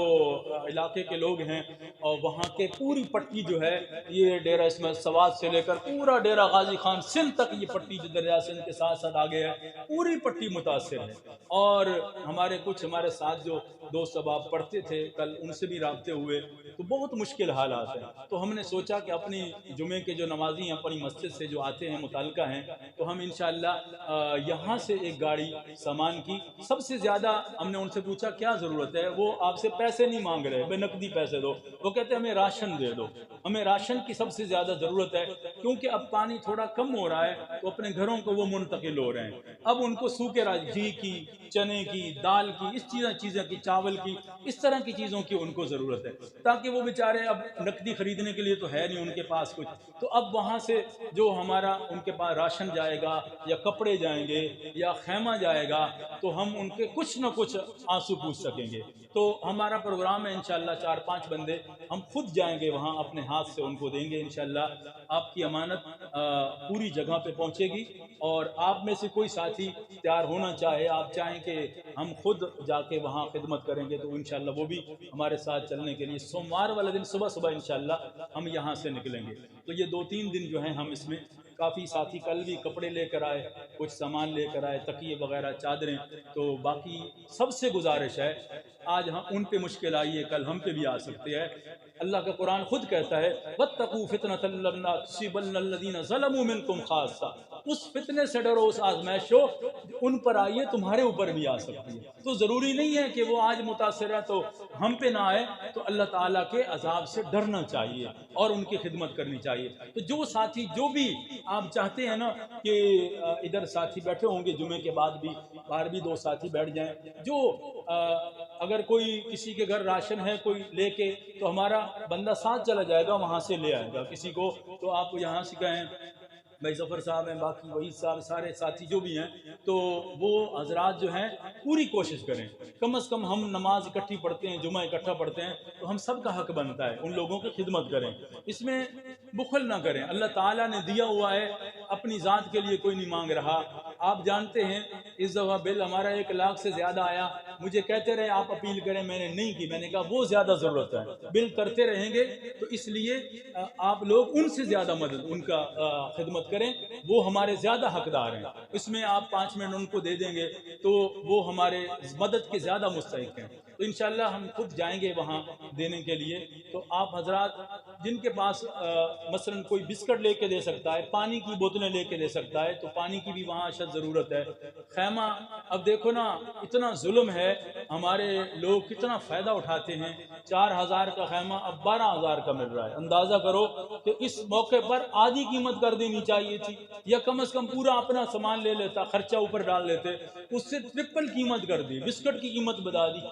علاقے کے لوگ ہیں اور وہاں کے پوری پٹی جو ہے، یہ ڈیرہ اسماعیل سوات سے لے کر پورا ڈیرہ غازی خان سندھ تک یہ پٹی جو دریا سندھ کے ساتھ ساتھ آگے ہے، پوری پٹی متاثر ہے۔ اور ہمارے ساتھ جو دوست احباب پڑھتے تھے کل، ان سے بھی رابطے ہوئے تو بہت مشکل حالات ہیں، تو ہم نے سوچا کہ اپنی جمعے کے جو نمازی ہیں اپنی مسجد سے جو آتے ہیں متعلقہ ہیں، تو ہم انشاءاللہ یہاں سے ایک گاڑی سامان کی، سب سے زیادہ ہم نے ان سے پوچھا کیا ضرورت ہے، وہ آپ سے پیسے نہیں مانگ رہے، بے نقدی پیسے دو، وہ کہتے ہیں ہمیں راشن دے دو، ہمیں راشن کی سب سے زیادہ ضرورت ہے، کیونکہ اب پانی تھوڑا کم ہو رہا ہے تو اپنے گھروں کو وہ منتقل ہو رہے ہیں، اب ان کو سوکھے گھی کی، چنے کی، دال کی، اس چیزیں کی، چاول کی، اس طرح کی چیزوں کی ان کو ضرورت ہے، تاکہ وہ بیچارے اب نقدی خریدنے کے لیے تو ہے نہیں ان کے پاس کچھ، تو اب وہاں سے جو ہمارا ان کے پاس راشن جائے گا یا کپڑے جائیں گے یا خیمہ جائے گا تو ہم ان کے کچھ نہ کچھ آنسو پوچھ سکیں گے۔ تو ہمارا پروگرام ہے انشاءاللہ 4-5 بندے ہم خود جائیں گے وہاں، اپنے ہاتھ سے ان کو دیں گے انشاءاللہ، آپ کی امانت پوری جگہ پہ پہنچے گی، اور آپ میں سے کوئی ساتھی تیار ہونا چاہے، آپ چاہیں کہ ہم خود جا کے وہاں خدمت کریں گے تو انشاءاللہ وہ بھی ہمارے ساتھ چلنے کے لیے سوموار والے دن صبح انشاءاللہ ہم یہاں سے نکلیں گے۔ تو یہ 2-3 دن جو ہیں ہم اس میں کافی ساتھی کل بھی کپڑے لے کر آئے، کچھ سامان لے کر آئے، تکیے وغیرہ، چادریں، تو باقی سب سے گزارش ہے آج ہم ان پہ مشکل آئی ہے کل ہم پہ بھی آ سکتے ہیں۔ اللہ کا قرآن خود کہتا ہے وَاتَّقُوا فِتْنَةً لَا تُصِيبَنَّ الَّذِينَ ظَلَمُوا مِنْكُمْ خَاصَّةً، اس فتنے سے ڈرو، اس آزمائش ہو ان پر آئیے تمہارے اوپر بھی آ سکتی ہے، تو ضروری نہیں ہے کہ وہ آج متاثر ہے تو ہم پہ نہ آئے، تو اللہ تعالیٰ کے عذاب سے ڈرنا چاہیے اور ان کی خدمت کرنی چاہیے۔ تو جو ساتھی جو بھی آپ چاہتے ہیں نا کہ ادھر ساتھی بیٹھے ہوں گے جمعے کے بعد بھی، باہر بھی 2 ساتھی بیٹھ جائیں، جو اگر کوئی کسی کے گھر راشن ہے کوئی لے کے، تو ہمارا بندہ ساتھ چلا جائے گا، وہاں سے لے آئے گا کسی کو، تو آپ یہاں سے کہیں بھائی ظفر صاحب ہیں، باقی وحید صاحب، سارے ساتھی جو بھی ہیں، تو وہ حضرات جو ہیں پوری کوشش کریں، کم از کم ہم نماز اکٹھی پڑھتے ہیں، جمعہ اکٹھا پڑھتے ہیں، تو ہم سب کا حق بنتا ہے ان لوگوں کی خدمت کریں، اس میں بخل نہ کریں، اللہ تعالیٰ نے دیا ہوا ہے، اپنی ذات کے لیے کوئی نہیں مانگ رہا۔ آپ جانتے ہیں اس دفعہ بل ہمارا 1 لاکھ سے زیادہ آیا، مجھے کہتے رہے آپ اپیل کریں، میں نے نہیں کی، میں نے کہا وہ زیادہ ضرورت ہے، بل کرتے رہیں گے تو اس لیے آپ لوگ ان سے زیادہ مدد، ان کا خدمت کریں، وہ ہمارے زیادہ حقدار ہیں، اس میں آپ 5 منٹ ان کو دے دیں گے تو وہ ہمارے مدد کے زیادہ مستحق ہیں، تو انشاءاللہ ہم خود جائیں گے وہاں دینے کے لیے۔ تو آپ حضرات جن کے پاس مثلا کوئی بسکٹ لے کے دے سکتا ہے، پانی کی بوتلیں لے کے دے سکتا ہے، تو پانی کی بھی وہاں اشد ضرورت ہے۔ خیمہ، اب دیکھو نا اتنا ظلم ہے، ہمارے لوگ کتنا فائدہ اٹھاتے ہیں، 4000 کا خیمہ اب 12000 کا مل رہا ہے، اندازہ کرو کہ اس موقع پر آدھی قیمت کر دینی چاہیے تھی، یا کم از کم پورا اپنا سامان لے لیتا، خرچہ اوپر ڈال لیتے، اس سے ٹرپل قیمت کر دی، بسکٹ کی قیمت بتا دی،